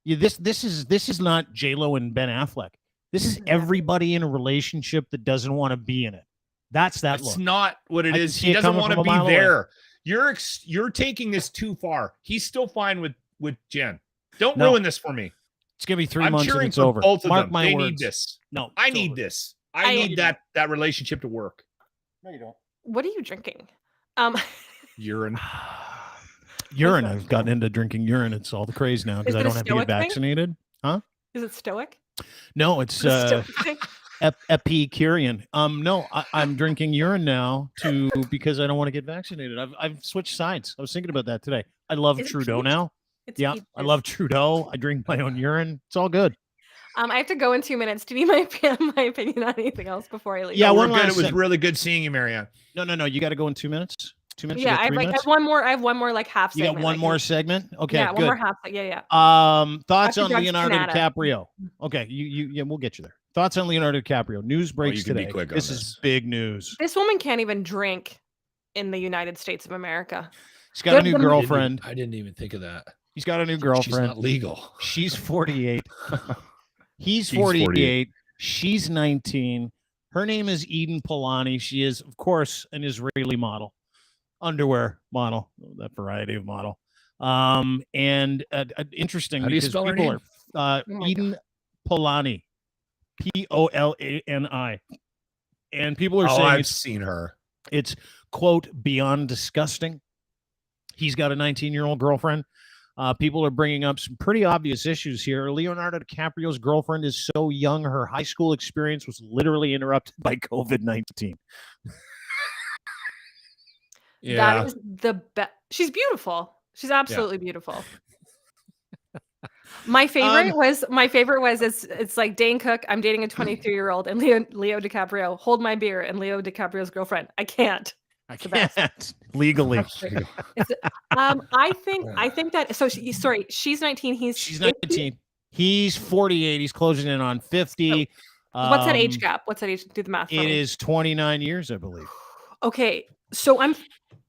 Speaker 1: This is not J-Lo and Ben Affleck. This is everybody in a relationship that doesn't want to be in it. That's that
Speaker 2: That's
Speaker 1: look.
Speaker 2: not what it is. He doesn't want to be there. You're taking this too far. He's still fine with Jen. Don't ruin this for me.
Speaker 1: It's gonna be 3
Speaker 2: I'm
Speaker 1: months and
Speaker 2: cheering
Speaker 1: it's
Speaker 2: for
Speaker 1: over.
Speaker 2: both of
Speaker 1: Mark
Speaker 2: them.
Speaker 1: my
Speaker 2: They
Speaker 1: words.
Speaker 2: need this.
Speaker 1: No,
Speaker 2: I
Speaker 1: it's
Speaker 2: need
Speaker 1: over.
Speaker 2: this. I need that relationship to work.
Speaker 1: No, you don't.
Speaker 3: What are you drinking?
Speaker 2: Urine.
Speaker 1: Urine. I've gotten into drinking urine. It's all the craze now because I don't have to get vaccinated. Huh?
Speaker 3: Is it stoic?
Speaker 1: No, it's Epicurean. No, I'm drinking urine now because I don't want to get vaccinated. I've switched sides. I was thinking about that today. I love Trudeau now. Yeah, I love Trudeau. I drink my own urine. It's all good.
Speaker 3: I have to go in 2 minutes. Do you need my opinion on anything else before I leave?
Speaker 1: Yeah,
Speaker 2: we're good. It was really good seeing you, Marianne.
Speaker 1: No. You got to go in 2 minutes. 2 minutes.
Speaker 3: Yeah, I have one more. I have one more like half.
Speaker 1: You got one more segment. Okay,
Speaker 3: yeah,
Speaker 1: good.
Speaker 3: one more half. Yeah.
Speaker 1: Thoughts on Leonardo DiCaprio? Okay, yeah, we'll get you there. Thoughts on Leonardo DiCaprio? News breaks today. This is big news.
Speaker 3: This woman can't even drink in the United States of America.
Speaker 1: He's got a new girlfriend.
Speaker 2: I didn't even think of that.
Speaker 1: He's got a new girlfriend.
Speaker 2: She's not legal.
Speaker 1: She's 48. He's 48. She's 19. Her name is Eden Polani. She is, of course, an Israeli model, underwear model, that variety of model. And interesting because people are Eden Polani, Polani, and people are saying
Speaker 2: I've seen her.
Speaker 1: It's quote beyond disgusting. He's got a 19-year-old girlfriend. People are bringing up some pretty obvious issues here. Leonardo DiCaprio's girlfriend is so young, her high school experience was literally interrupted by COVID-19.
Speaker 3: Yeah. That is the best. She's beautiful. She's absolutely beautiful. My favorite was it's like Dane Cook. I'm dating a 23-year-old and Leo DiCaprio. Hold my beer and Leo DiCaprio's girlfriend. I can't.
Speaker 1: I can't legally.
Speaker 3: I think that. So she's 19. She's
Speaker 1: 19. He's 48. He's closing in on 50.
Speaker 3: What's that age gap? What's that age? Do the math.
Speaker 1: It is 29 years, I believe.
Speaker 3: Okay, so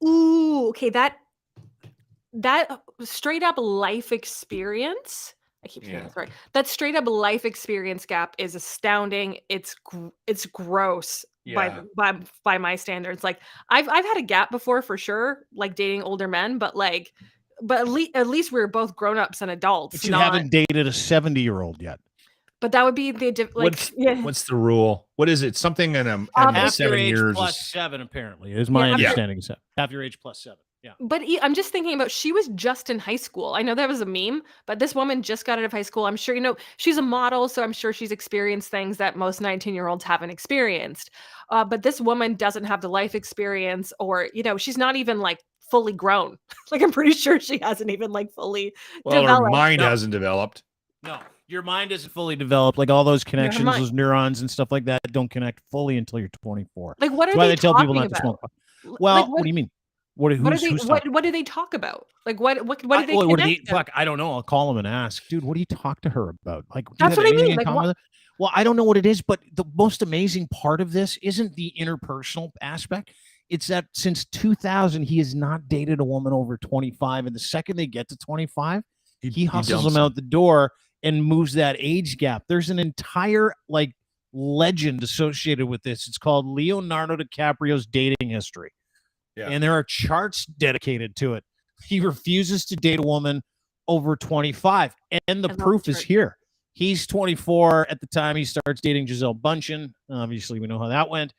Speaker 3: okay. That straight up life experience. I keep saying this right. That straight up life experience gap is astounding. It's gross. Yeah. By my standards. Like I've had a gap before for sure, like dating older men, but at least we're both grown-ups and adults.
Speaker 1: But you haven't dated a 70-year-old yet.
Speaker 3: But that would be
Speaker 2: what's the rule? What is it? Something in
Speaker 1: half
Speaker 2: 7
Speaker 1: your age
Speaker 2: years
Speaker 1: plus 7 apparently is my understanding. Yeah. Half your age plus 7. Yeah.
Speaker 3: But I'm just thinking about, she was just in high school. I know that was a meme, but this woman just got out of high school. I'm sure, she's a model, so I'm sure she's experienced things that most 19-year-olds haven't experienced. But this woman doesn't have the life experience, or, she's not even like fully grown. Like, I'm pretty sure she hasn't even like fully developed.
Speaker 2: Her mind hasn't developed.
Speaker 1: No, your mind isn't fully developed. Like all those connections, those neurons and stuff like that don't connect fully until you're 24.
Speaker 3: Like, what are
Speaker 1: why
Speaker 3: they
Speaker 1: tell people not
Speaker 3: about?
Speaker 1: To smoke. Well, like, what do you mean? What
Speaker 3: do they talk about? Like what do they
Speaker 1: fuck, I don't know. I'll call him and ask, dude, what do you talk to her about? Like,
Speaker 3: that's what I mean. Like,
Speaker 1: well, I don't know what it is, but the most amazing part of this isn't the interpersonal aspect. It's that since 2000, he has not dated a woman over 25. And the second they get to 25, he hustles them out the door and moves that age gap. There's an entire legend associated with this. It's called Leonardo DiCaprio's dating history. Yeah. And there are charts dedicated to it. He refuses to date a woman over 25. And the proof is here. He's 24 at the time he starts dating Gisele Bündchen. Obviously, we know how that went.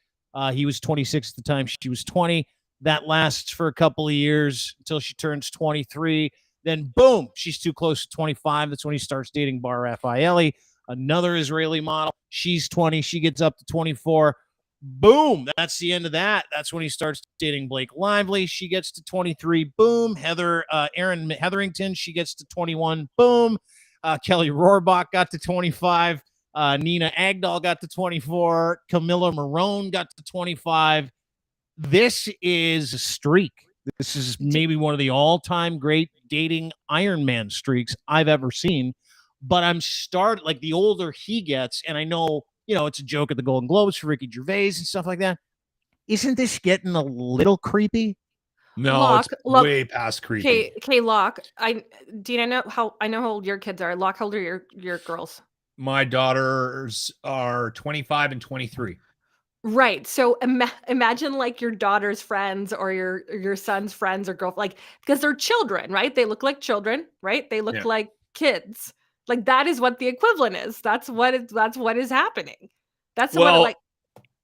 Speaker 1: He was 26 at the time she was 20. That lasts for a couple of years until she turns 23. Then, boom, she's too close to 25. That's when he starts dating Bar Raffaelli, another Israeli model. She's 20. She gets up to 24. Boom, that's the end of that. That's when he starts dating Blake Lively. She gets to 23. Boom. Erin Hetherington, she gets to 21. Boom. Kelly Rohrbach got to 25. Nina Agdal got to 24. Camilla Marone got to 25. This is a streak. This is maybe one of the all-time great dating Iron Man streaks I've ever seen. But I'm like the older he gets, and I know, it's a joke at the Golden Globes for Ricky Gervais and stuff like that. Isn't this getting a little creepy?
Speaker 2: No,
Speaker 3: Locke,
Speaker 2: it's way past creepy.
Speaker 3: Okay, Locke. Dean, I know how old your kids are. Locke, how old are your girls?
Speaker 2: My daughters are 25 and 23.
Speaker 3: Right. So imagine like your daughter's friends or your son's friends or girl, like because they're children, right? They look like children, right? They look
Speaker 2: Yeah.
Speaker 3: like kids. Like that is what the equivalent is. That's what is happening. That's what it like.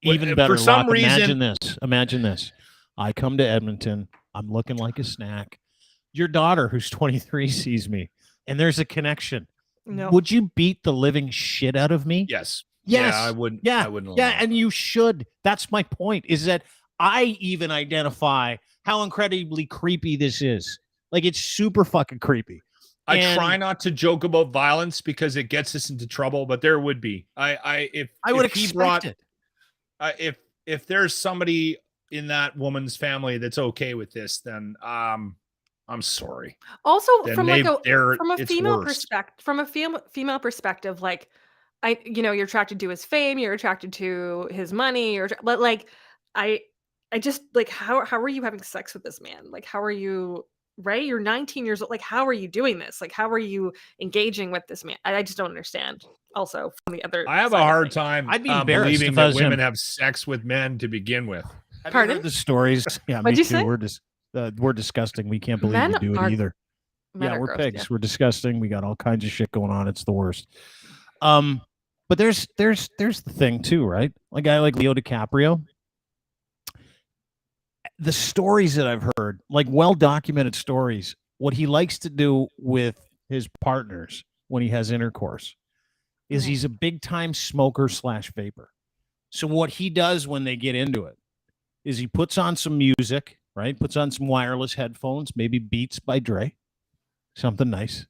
Speaker 1: Even
Speaker 2: for
Speaker 1: better,
Speaker 2: some
Speaker 1: Locke,
Speaker 2: reason,
Speaker 1: imagine this. I come to Edmonton. I'm looking like a snack. Your daughter, who's 23, sees me, and there's a connection.
Speaker 3: No.
Speaker 1: Would you beat the living shit out of me?
Speaker 2: yes.
Speaker 1: Yes.
Speaker 2: Yeah, I wouldn't.
Speaker 1: Yeah.
Speaker 2: I wouldn't.
Speaker 1: Yeah.
Speaker 2: allow
Speaker 1: And
Speaker 2: that.
Speaker 1: you should. That's my point, is that I even identify how incredibly creepy this is. Like, it's super fucking creepy.
Speaker 2: I try not to joke about violence because it gets us into trouble, but there would be.
Speaker 1: I would expect it.
Speaker 2: If there's somebody in that woman's family that's okay with this, then I'm sorry.
Speaker 3: Also,
Speaker 2: Then
Speaker 3: from like a
Speaker 2: it's
Speaker 3: female
Speaker 2: worse.
Speaker 3: perspective, female perspective, like you're attracted to his fame, you're attracted to his money, but like I just like how are you having sex with this man? Like how are you, right? You're 19 years old. Like how are you doing this? Like how are you engaging with this man? I just don't understand. Also, from the other,
Speaker 2: I have a
Speaker 3: side of
Speaker 2: hard
Speaker 3: things.
Speaker 2: time
Speaker 1: I'd be embarrassed
Speaker 2: believing
Speaker 1: if I
Speaker 2: that
Speaker 1: was
Speaker 2: women
Speaker 1: him.
Speaker 2: have sex with men to begin with.
Speaker 1: Have you
Speaker 3: Pardon?
Speaker 1: heard the stories? Yeah,
Speaker 3: What'd
Speaker 1: me
Speaker 3: you
Speaker 1: too.
Speaker 3: say?
Speaker 1: We're just we're disgusting. We can't believe
Speaker 3: Men
Speaker 1: we do it
Speaker 3: are-
Speaker 1: either.
Speaker 3: Men
Speaker 1: Yeah,
Speaker 3: are
Speaker 1: we're
Speaker 3: gross,
Speaker 1: pigs.
Speaker 3: yeah.
Speaker 1: We're disgusting. We got all kinds of shit going on. It's the worst. But there's the thing too, right? Like a guy like Leo DiCaprio. The stories that I've heard, like well documented stories, what he likes to do with his partners when he has intercourse is he's a big time smoker / vapor. So what he does when they get into it is he puts on some music, right? Puts on some wireless headphones, maybe Beats by Dre, something nice.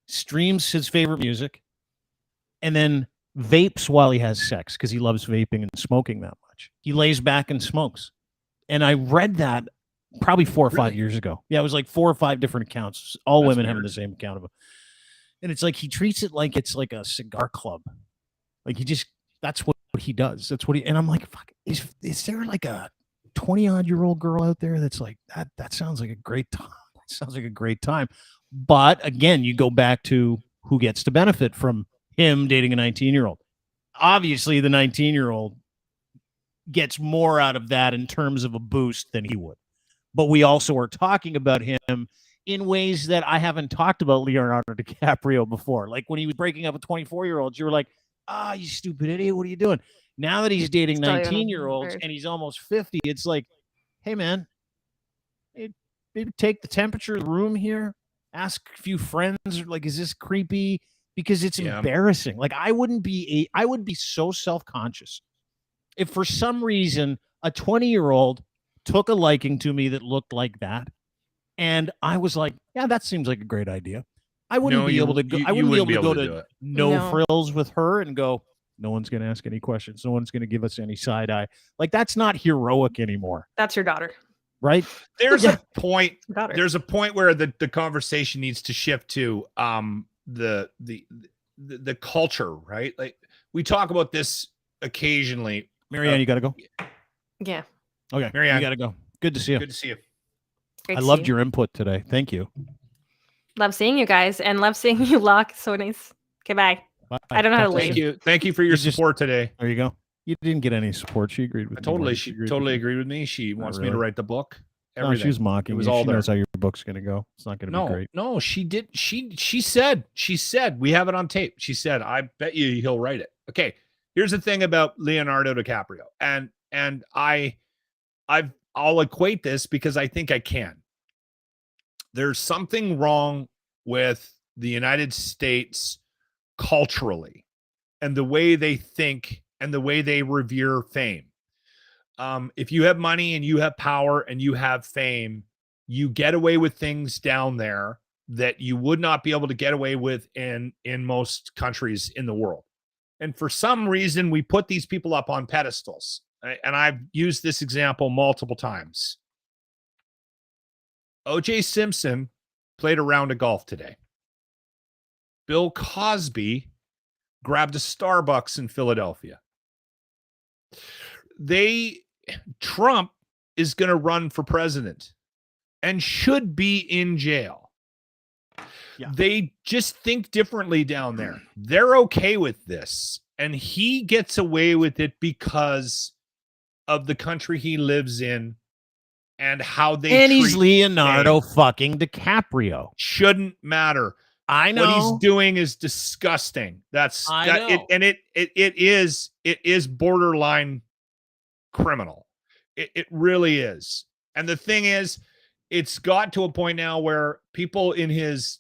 Speaker 1: Streams his favorite music, and then vapes while he has sex because he loves vaping and smoking that much. He lays back and smokes. And I read that probably 4 or 5
Speaker 2: Really?
Speaker 1: years ago. Yeah, it was like 4 or 5 different accounts, all
Speaker 2: That's
Speaker 1: women
Speaker 2: weird.
Speaker 1: having the same account of him. And it's like he treats it like it's like a cigar club. Like that's what he does. That's what and I'm like, fuck, is there like a 20-odd-year-old girl out there that's like, that sounds like a great time. That sounds like a great time. But again, you go back to who gets to benefit from him dating a 19-year-old. Obviously, the 19-year-old gets more out of that in terms of a boost than he would. But we also are talking about him in ways that I haven't talked about Leonardo DiCaprio before. Like when he was breaking up with 24-year-olds, you were like, you stupid idiot, what are you doing? Now that he's dating
Speaker 3: Still,
Speaker 1: 19-year-olds and he's almost 50, it's like, hey, man, maybe take the temperature of the room here, ask a few friends, like, is this creepy? Because it's embarrassing. Like I would be so self-conscious if for some reason a 20-year-old took a liking to me that looked like that, and I was like, yeah, that seems like a great idea. I wouldn't be able to go. I wouldn't be able to go to no frills with her and go, no one's going to ask any questions. No one's going to give us any side eye. Like that's not heroic anymore.
Speaker 3: That's your daughter,
Speaker 1: right?
Speaker 2: There's a point.
Speaker 3: Daughter.
Speaker 2: There's a point where the conversation needs to shift to the culture, right? Like we talk about this occasionally.
Speaker 1: Marianne, you got to go.
Speaker 3: Yeah.
Speaker 1: Okay,
Speaker 2: Marianne,
Speaker 1: you got to go. Good to see you.
Speaker 2: Good to see you.
Speaker 3: Great
Speaker 1: I
Speaker 3: to
Speaker 1: loved
Speaker 3: see you.
Speaker 1: your input today. Thank you.
Speaker 3: Love seeing you guys and love seeing you, Locke. So nice. Okay, bye.
Speaker 1: Bye.
Speaker 3: I don't know how to
Speaker 2: Thank
Speaker 3: leave.
Speaker 2: you. Thank you for your support today.
Speaker 1: There you go. You didn't get any support. She agreed with me.
Speaker 2: She totally agreed with me. She wants me to write the book.
Speaker 1: No, she was mocking.
Speaker 2: It was
Speaker 1: you.
Speaker 2: all
Speaker 1: She
Speaker 2: there.
Speaker 1: knows how your book's going to go. It's not going to be great.
Speaker 2: No, she did. She said we have it on tape. She said, I bet you he'll write it. Okay. Here's the thing about Leonardo DiCaprio. And I'll equate this because I think I can. There's something wrong with the United States culturally and the way they think and the way they revere fame. If you have money and you have power and you have fame, you get away with things down there that you would not be able to get away with in most countries in the world. And for some reason, we put these people up on pedestals. And I've used this example multiple times. O.J. Simpson played a round of golf today. Bill Cosby grabbed a Starbucks in Philadelphia. Trump is going to run for president and should be in jail.
Speaker 1: Yeah.
Speaker 2: They just think differently down there. They're okay with this. And he gets away with it because of the country he lives in and how they
Speaker 1: And
Speaker 2: treat
Speaker 1: he's Leonardo
Speaker 2: gay.
Speaker 1: fucking DiCaprio.
Speaker 2: Shouldn't matter.
Speaker 1: I know.
Speaker 2: What he's doing is disgusting. It is borderline criminal. It really is. And the thing is, it's got to a point now where people in his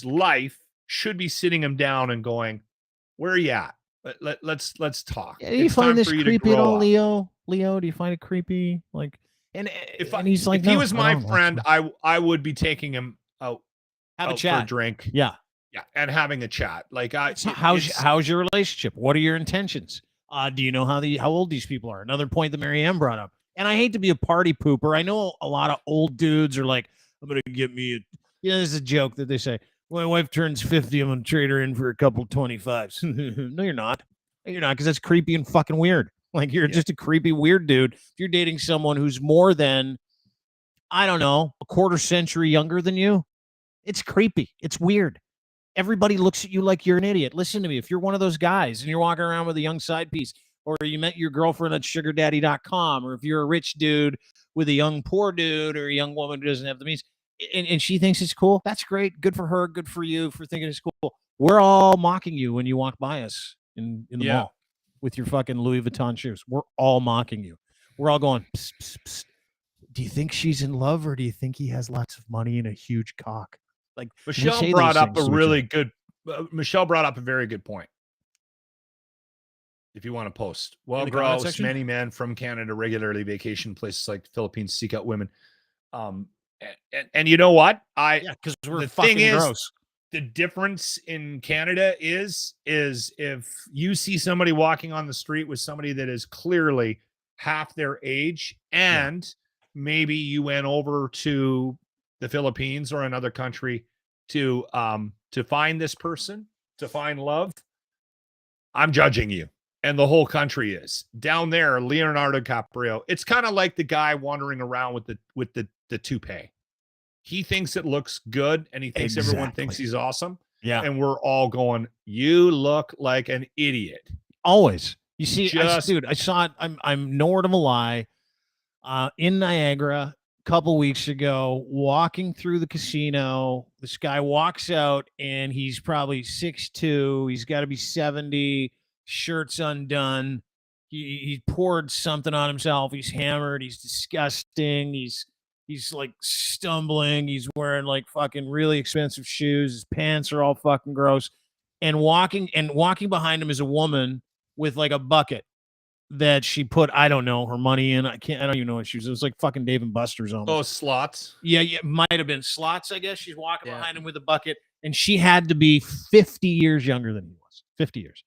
Speaker 2: life should be sitting him down and going, "Where are you at? Let's talk."
Speaker 1: Yeah, do you
Speaker 2: It's
Speaker 1: find
Speaker 2: time
Speaker 1: this
Speaker 2: for you to
Speaker 1: creepy at
Speaker 2: grow
Speaker 1: all,
Speaker 2: up.
Speaker 1: Leo? Leo, do you find it creepy? Like, and he's like,
Speaker 2: if he
Speaker 1: "No,
Speaker 2: was
Speaker 1: I
Speaker 2: my
Speaker 1: don't."
Speaker 2: friend, I would be taking him out
Speaker 1: Have a
Speaker 2: for a
Speaker 1: chat.
Speaker 2: drink.
Speaker 1: Yeah.
Speaker 2: Yeah, and having a chat. Like,
Speaker 1: how's your relationship? What are your intentions? Do you know how old these people are? Another point that Marianne brought up. And I hate to be a party pooper. I know a lot of old dudes are like, I'm gonna get me a, there's a joke that they say, my wife turns 50, I'm gonna trade her in for a couple 25s. No, you're not. You're not, because that's creepy and fucking weird. Like, you're just a creepy, weird dude. If you're dating someone who's more than, I don't know, a quarter century younger than you, it's creepy. It's weird. Everybody looks at you like you're an idiot. Listen to me. If you're one of those guys and you're walking around with a young side piece, or you met your girlfriend at sugardaddy.com, or if you're a rich dude with a young poor dude or a young woman who doesn't have the means, and she thinks it's cool, that's great. Good for her. Good for you for thinking it's cool. We're all mocking you when you walk by us in the mall with your fucking Louis Vuitton shoes. We're all mocking you. We're all going, psst, psst, psst. Do you think she's in love, or do you think he has lots of money and a huge cock? Like,
Speaker 2: Michelle brought up a very good point. If you want to post, well, gross, many men from Canada regularly vacation places like the Philippines, seek out women. And you know what?
Speaker 1: Because we're the fucking gross.
Speaker 2: The difference in Canada is if you see somebody walking on the street with somebody that is clearly half their age, and maybe you went over to the Philippines or another country to find this person, to find love, I'm judging you. And the whole country is. Down there, Leonardo DiCaprio, it's kind of like the guy wandering around with the toupee. He thinks it looks good, and he thinks everyone thinks he's awesome.
Speaker 1: Yeah.
Speaker 2: And we're all going, you look like an idiot.
Speaker 1: Always. You see, dude, I saw it. I'm no word of a lie. In Niagara a couple weeks ago, walking through the casino, this guy walks out and he's probably 6'2". He's got to be 70. Shirt's undone. He poured something on himself. He's hammered. He's disgusting. He's like stumbling. He's wearing like fucking really expensive shoes. His pants are all fucking gross. And walking behind him is a woman with like a bucket that she put, I don't know, her money in. I don't even know what she was. It was like fucking Dave and Buster's almost.
Speaker 2: Oh, slots.
Speaker 1: Yeah, might have been slots, I guess. She's walking behind him with a bucket, and she had to be 50 years younger than he was. 50 years.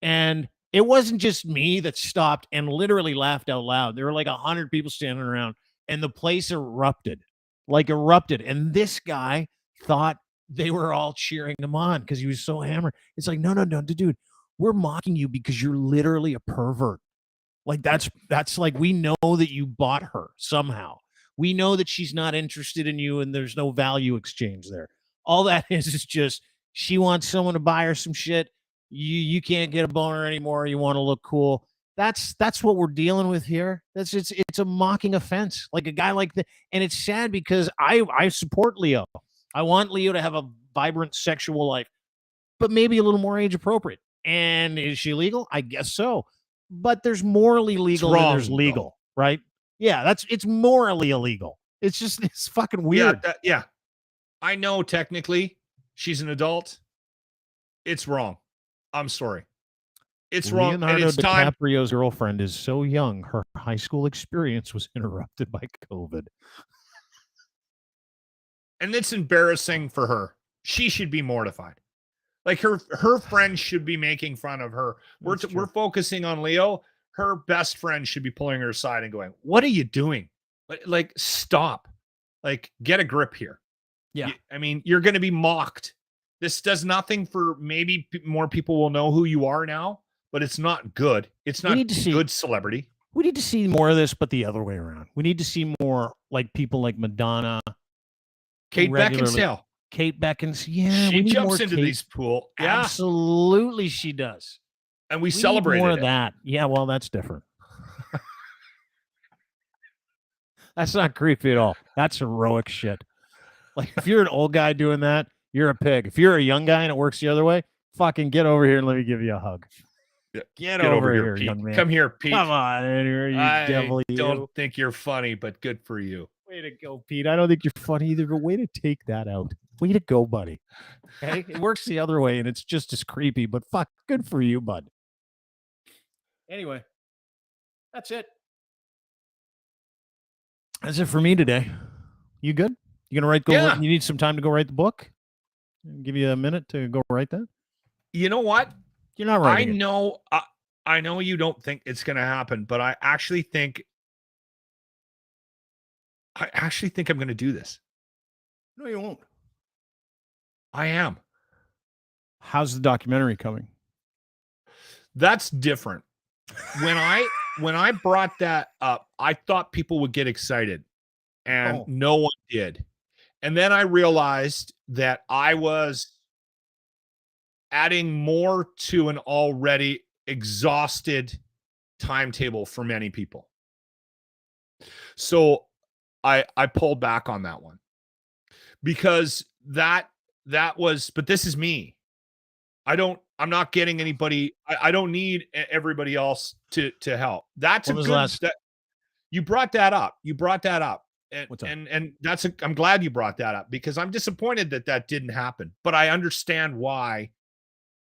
Speaker 1: And it wasn't just me that stopped and literally laughed out loud. There were like 100 people standing around, and the place erupted. And this guy thought they were all cheering him on because he was so hammered. It's like, no, dude, we're mocking you because you're literally a pervert. Like, that's like, we know that you bought her somehow. We know that she's not interested in you, and there's no value exchange there. All that is just, she wants someone to buy her some shit. You can't get a boner anymore. You want to look cool. That's what we're dealing with here. It's a mocking offense. Like a guy like that. And it's sad because I support Leo. I want Leo to have a vibrant sexual life, but maybe a little more age appropriate. And is she legal? I guess so. But there's morally legal than there's legal, right? Yeah, it's morally illegal. It's fucking weird.
Speaker 2: Yeah. I know technically she's an adult. It's wrong. I'm sorry. It's wrong.
Speaker 1: Leonardo DiCaprio's girlfriend is so young, her high school experience was interrupted by COVID.
Speaker 2: And it's embarrassing for her. She should be mortified. Like her friends should be making fun of her. We're focusing on Leo. Her best friend should be pulling her aside and going, "What are you doing? Like stop. Like, get a grip here."
Speaker 1: Yeah.
Speaker 2: I mean, you're going to be mocked. This does nothing for, maybe more people will know who you are now, but it's not good. It's not good celebrity.
Speaker 1: We need to see more of this, but the other way around. We need to see more like people like Madonna,
Speaker 2: Kate Beckinsale.
Speaker 1: Kate Beckins. Yeah, we
Speaker 2: She
Speaker 1: need more
Speaker 2: jumps into
Speaker 1: Kate.
Speaker 2: these pool. Yeah.
Speaker 1: Absolutely, she does.
Speaker 2: And we
Speaker 1: need
Speaker 2: celebrated
Speaker 1: more
Speaker 2: it.
Speaker 1: of that. Yeah, well, that's different. That's not creepy at all. That's heroic shit. Like, if you're an old guy doing that, you're a pig. If you're a young guy and it works the other way, fucking get over here and let me give you a hug.
Speaker 2: Yeah.
Speaker 1: Get over here,
Speaker 2: Pete.
Speaker 1: young man.
Speaker 2: Come here, Pete.
Speaker 1: Come on, in here, you devil.
Speaker 2: I don't think you're funny, but good for you.
Speaker 1: Way to go, Pete. I don't think you're funny either, but way to take that out. Way to go, buddy. Okay? It works the other way, and it's just as creepy, but fuck, good for you, bud. Anyway, that's it. That's it for me today. You good? You gonna write?
Speaker 2: Yeah.
Speaker 1: You need some time to go write the book. Give you a minute to go write that.
Speaker 2: You know what?
Speaker 1: You're not writing.
Speaker 2: I know you don't think it's gonna happen, but I actually think I'm gonna do this.
Speaker 1: No, you won't.
Speaker 2: I am.
Speaker 1: How's the documentary coming?
Speaker 2: That's different. When I brought that up, I thought people would get excited, and no one did. And then I realized that I was adding more to an already exhausted timetable for many people. So I pulled back on that one because that was, but this is me. I'm not getting anybody. I don't need everybody else to help. That's a good, you brought that up. And that's I'm glad you brought that up because I'm disappointed that didn't happen, but I understand why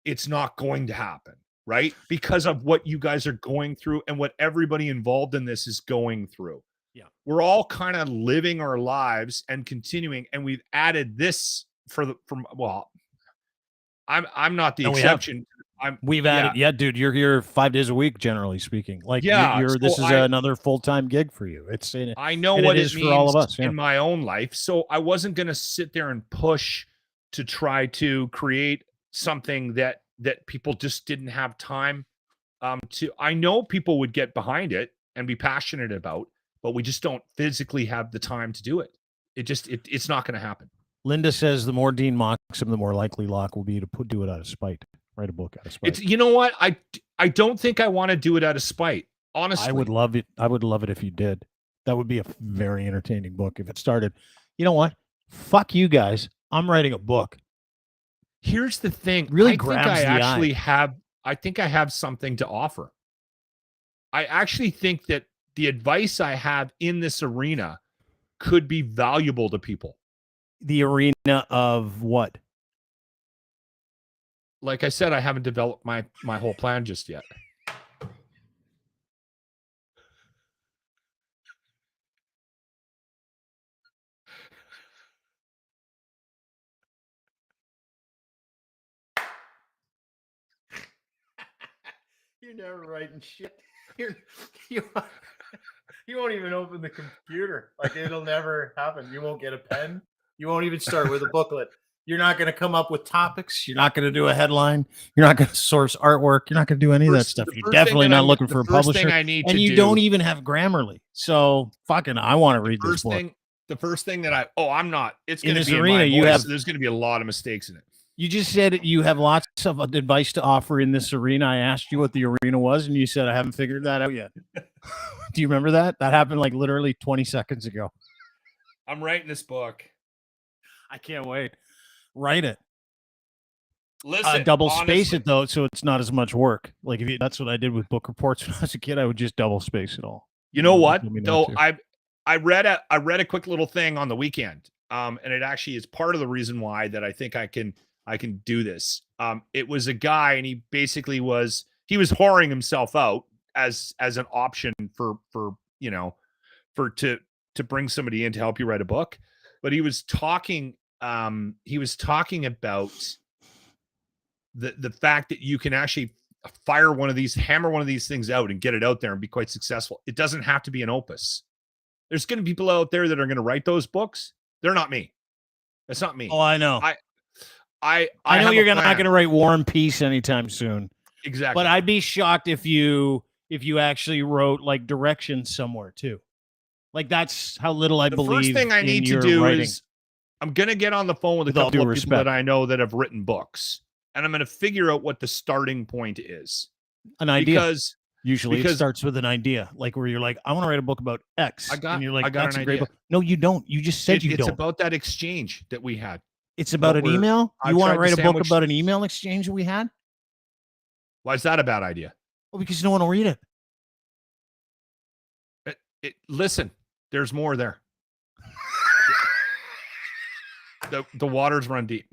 Speaker 2: it's not going to happen, right? Because of what you guys are going through and what everybody involved in this is going through.
Speaker 1: Yeah. We're
Speaker 2: all kind of living our lives and continuing, and we've added this I'm not the exception.
Speaker 1: We've added, dude, you're here 5 days a week, generally speaking. Like, this is another full-time gig for you.
Speaker 2: I know what it means
Speaker 1: for all of us
Speaker 2: in my own life. So I wasn't going to sit there and push to try to create something that people just didn't have time to. I know people would get behind it and be passionate about, but we just don't physically have the time to do it. It's not going to happen.
Speaker 1: Linda says the more Dean mocks him, the more likely Locke will be to do it out of spite. Write a book out of spite.
Speaker 2: It's, you know what? I don't think I want to do it out of spite. Honestly,
Speaker 1: I would love it. I would love it if you did. That would be a very entertaining book if it started. You know what? Fuck you guys. I'm writing a book.
Speaker 2: Here's the thing.
Speaker 1: Really
Speaker 2: I think I have something to offer. I actually think that the advice I have in this arena could be valuable to people.
Speaker 1: The arena of what?
Speaker 2: Like I said, I haven't developed my whole plan just yet.
Speaker 1: You're never writing shit. You won't even open the computer. Like, it'll never happen. You won't get a pen. You won't even start with a booklet. You're not going to come up with topics. You're not going to do a headline. You're not going to source artwork. You're not going to do any of that stuff. You're definitely not looking for a publisher. And you don't even have Grammarly. So fucking, I want to read this book.
Speaker 2: The first thing that I'm not. It's going to be
Speaker 1: arena.
Speaker 2: There's going to be a lot of mistakes in it.
Speaker 1: You just said you have lots of advice to offer in this arena. I asked you what the arena was, and you said I haven't figured that out yet. Do you remember that? That happened like literally 20 seconds ago.
Speaker 2: I'm writing this book.
Speaker 1: I can't wait. Write it.
Speaker 2: Listen,
Speaker 1: double space it though, so it's not as much work. Like that's what I did with book reports when I was a kid. I would just double space it all.
Speaker 2: You know what? Though I read a quick little thing on the weekend, and it actually is part of the reason why that I think I can do this. It was a guy, and he basically was whoring himself out as an option for to bring somebody in to help you write a book. But he was talking about the fact that you can actually hammer one of these things out and get it out there and be quite successful. It doesn't have to be an opus. There's going to be people out there that are going to write those books. They're not me. That's not me.
Speaker 1: Oh, I know.
Speaker 2: I
Speaker 1: know you're not going to write War and Peace anytime soon.
Speaker 2: Exactly.
Speaker 1: But I'd be shocked if you actually wrote like directions somewhere too. Like, that's how little I believe.
Speaker 2: The first thing I need to do
Speaker 1: writing.
Speaker 2: is I'm going to get on the phone with a couple of people that I know that have written books, and I'm going to figure out what the starting point is.
Speaker 1: An idea. Usually it starts with an idea, like where you're like, I want to write a book about X. And you're like, that's a great book. No, you don't. You just said you don't.
Speaker 2: It's about that exchange that we had.
Speaker 1: It's about an email? You want to write a book about an email exchange that we had?
Speaker 2: Why is that a bad idea?
Speaker 1: Well, because no one will read it.
Speaker 2: Listen, there's more there. The waters run deep.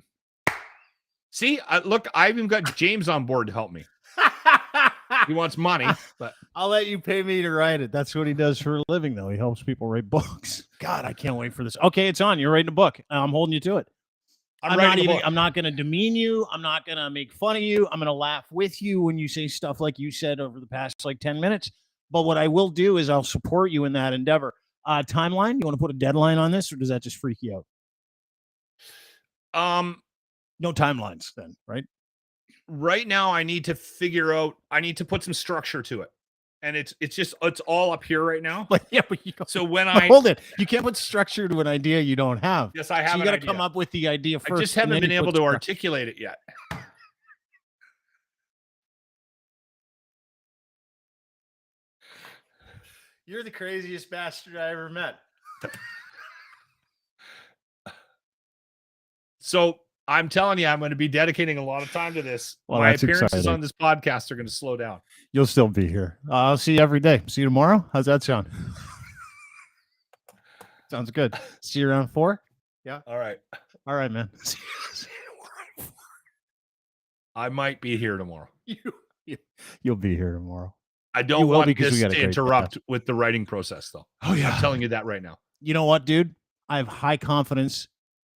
Speaker 2: See, look, I even got James on board to help me. He wants money, but
Speaker 1: I'll let you pay me to write it. That's what he does for a living, though. He helps people write books. God, I can't wait for this. Okay, it's on. You're writing a book. I'm holding you to it. I'm not going to demean you. I'm not going to make fun of you. I'm going to laugh with you when you say stuff like you said over the past 10 minutes. But what I will do is I'll support you in that endeavor. Timeline? You want to put a deadline on this, or does that just freak you out? No timelines then, right?
Speaker 2: Right now I need to figure out, I need to put some structure to it. And it's all up here right now.
Speaker 1: But yeah, but hold it. You can't put structure to an idea you don't have.
Speaker 2: Yes, I have.
Speaker 1: So you got to come up with the idea first.
Speaker 2: I just haven't been able to articulate it yet.
Speaker 1: You're the craziest bastard I ever met.
Speaker 2: So I'm telling you, I'm going to be dedicating a lot of time to this.
Speaker 1: Well,
Speaker 2: my appearances on this podcast are going to slow down.
Speaker 1: You'll still be here. I'll see you every day. See you tomorrow. How's that sound? Sounds good. See you around 4. Yeah.
Speaker 2: All right.
Speaker 1: All right, man.
Speaker 2: I might be here tomorrow.
Speaker 1: You'll be here tomorrow.
Speaker 2: I don't want this to interrupt with the writing process, though.
Speaker 1: Oh, yeah.
Speaker 2: I'm telling you that right now.
Speaker 1: You know what, dude? I have high confidence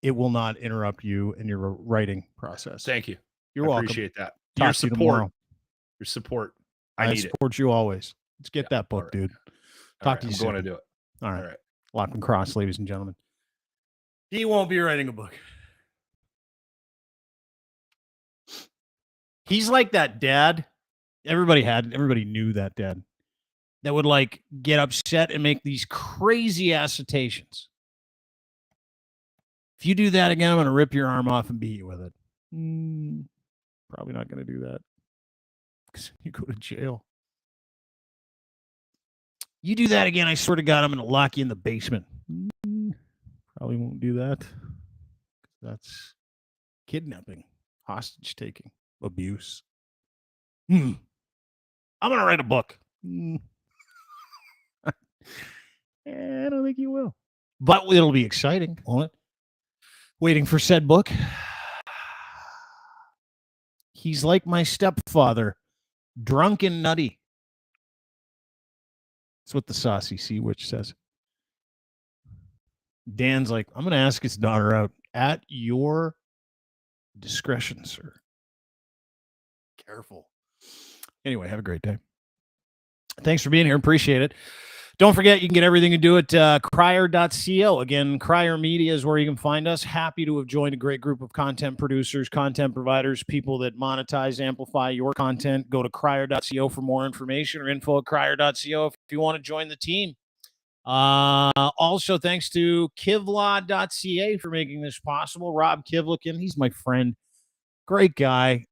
Speaker 1: it will not interrupt you in your writing process.
Speaker 2: Thank you.
Speaker 1: You're welcome.
Speaker 2: Appreciate that.
Speaker 1: Your support.
Speaker 2: Your support. I need
Speaker 1: support you always. Let's get that book, dude. Talk to you soon.
Speaker 2: I'm going to do it.
Speaker 1: All right. Lock and cross, ladies and gentlemen. He won't be writing a book. He's like that dad. Everybody knew that dad that would get upset and make these crazy assertions. If you do that again, I'm going to rip your arm off and beat you with it. Probably not going to do that because you go to jail. You do that again, I swear to God, I'm going to lock you in the basement. Probably won't do that. That's kidnapping, hostage taking, abuse. I'm going to write a book. I don't think you will. But it'll be exciting, won't it? Waiting for said book. He's like my stepfather, drunk and nutty. That's what the saucy sea witch says. Dan's like, I'm going to ask his daughter out at your discretion, sir. Careful. Anyway, have a great day. Thanks for being here. Appreciate it. Don't forget, you can get everything to do at crier.co. Again, Crier Media is where you can find us. Happy to have joined a great group of content producers, content providers, people that monetize, amplify your content. Go to crier.co for more information or info at crier.co if you want to join the team. Also, thanks to kivlaw.ca for making this possible. Rob Kivlikin, he's my friend. Great guy.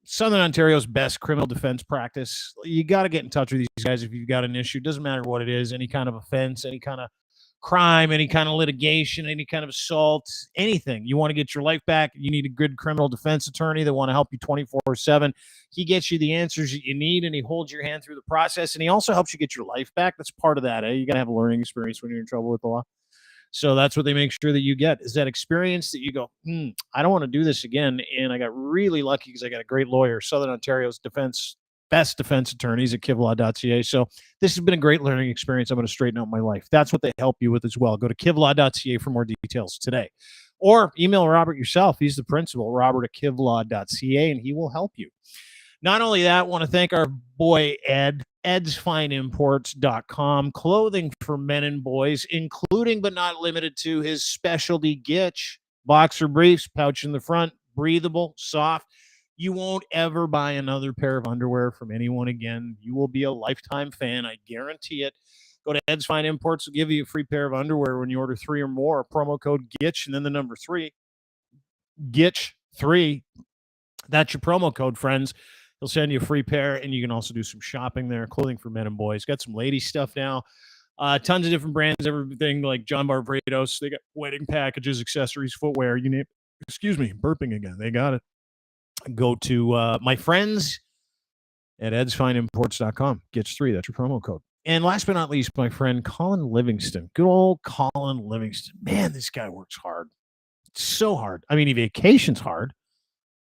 Speaker 1: Southern Ontario's best criminal defense practice. You got to get in touch with these guys if you've got an issue. Doesn't matter what it is, any kind of offense, any kind of crime, any kind of litigation, any kind of assault, anything. You want to get your life back, you need a good criminal defense attorney that want to help you 24/7. He gets you the answers that you need, and he holds your hand through the process, and he also helps you get your life back. That's part of that, eh? You got to have a learning experience when you're in trouble with the law. So that's what they make sure that you get, is that experience that you go, I don't want to do this again. And I got really lucky because I got a great lawyer, Southern Ontario's best defense attorneys at kivlaw.ca. So this has been a great learning experience. I'm going to straighten out my life. That's what they help you with as well. Go to kivlaw.ca for more details today. Or email Robert yourself. He's the principal, Robert at kivlaw.ca, and he will help you. Not only that, I want to thank our boy Ed, edsfineimports.com, clothing for men and boys, including but not limited to his specialty Gitch, boxer briefs, pouch in the front, breathable, soft. You won't ever buy another pair of underwear from anyone again. You will be a lifetime fan. I guarantee it. Go to Ed's Fine Imports. Will give you a free pair of underwear when you order 3 or more. Promo code GITCH and then the number 3. GITCH3. That's your promo code, friends. He'll send you a free pair, and you can also do some shopping there. Clothing for men and boys. Got some lady stuff now. Tons of different brands, everything like John Barbados. They got wedding packages, accessories, footwear. You name. Excuse me, burping again. They got it. Go to my friends at edsfineimports.com. GITCH3. That's your promo code. And last but not least, my friend Colin Livingston. Good old Colin Livingston. Man, this guy works hard. It's so hard. I mean, he vacations hard.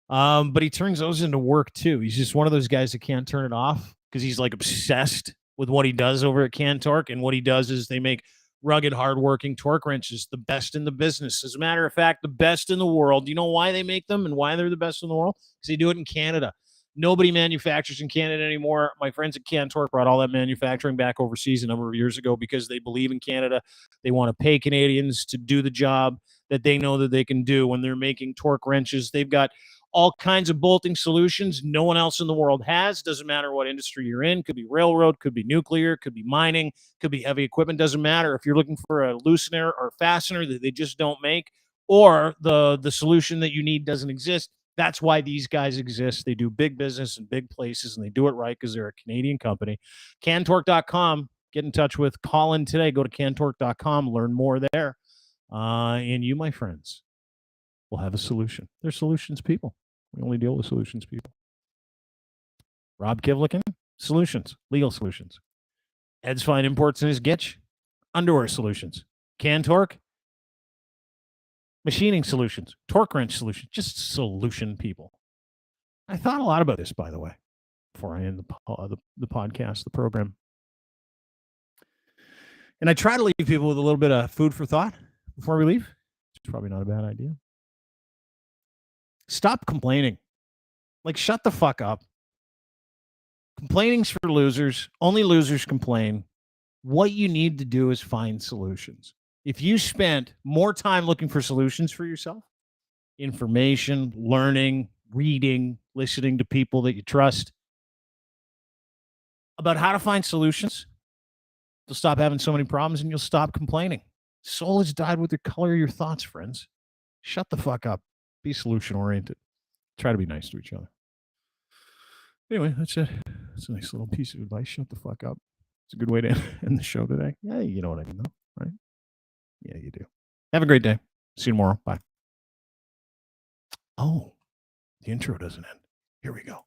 Speaker 1: But he turns those into work too. He's just one of those guys that can't turn it off because he's like obsessed with what he does over at Can Torque. And what he does is they make rugged, hardworking torque wrenches, the best in the business. As a matter of fact, the best in the world. Do you know why they make them and why they're the best in the world? Because they do it in Canada. Nobody manufactures in Canada anymore. My friends at Can Torque brought all that manufacturing back overseas a number of years ago because they believe in Canada. They want to pay Canadians to do the job that they know that they can do when they're making torque wrenches. They've got all kinds of bolting solutions no one else in the world has. Doesn't matter what industry you're in. Could be railroad, could be nuclear, could be mining, could be heavy equipment. Doesn't matter. If you're looking for a loosener or fastener that they just don't make, or the solution that you need doesn't exist, that's why these guys exist. They do big business in big places, and they do it right because they're a Canadian company. Cantorque.com. Get in touch with Colin today. Go to cantorque.com. Learn more there. And you, my friends, will have a solution. They're solutions people. We only deal with solutions people. Rob Kivlikin, solutions, legal solutions. Ed's Fine Imports and his Gitch, underwear solutions. Can Torque, machining solutions, torque wrench solutions, just solution people. I thought a lot about this, by the way, before I end the podcast, the program. And I try to leave people with a little bit of food for thought before we leave. It's probably not a bad idea. Stop complaining. Like, shut the fuck up. Complaining's for losers. Only losers complain. What you need to do is find solutions. If you spent more time looking for solutions for yourself, information, learning, reading, listening to people that you trust about how to find solutions, you'll stop having so many problems and you'll stop complaining. Soul has died with the color of your thoughts, friends. Shut the fuck up. Be solution-oriented. Try to be nice to each other. Anyway, that's it. That's a nice little piece of advice. Shut the fuck up. It's a good way to end the show today. Yeah, you know what I mean, though, right? Yeah, you do. Have a great day. See you tomorrow. Bye. Oh, the intro doesn't end. Here we go.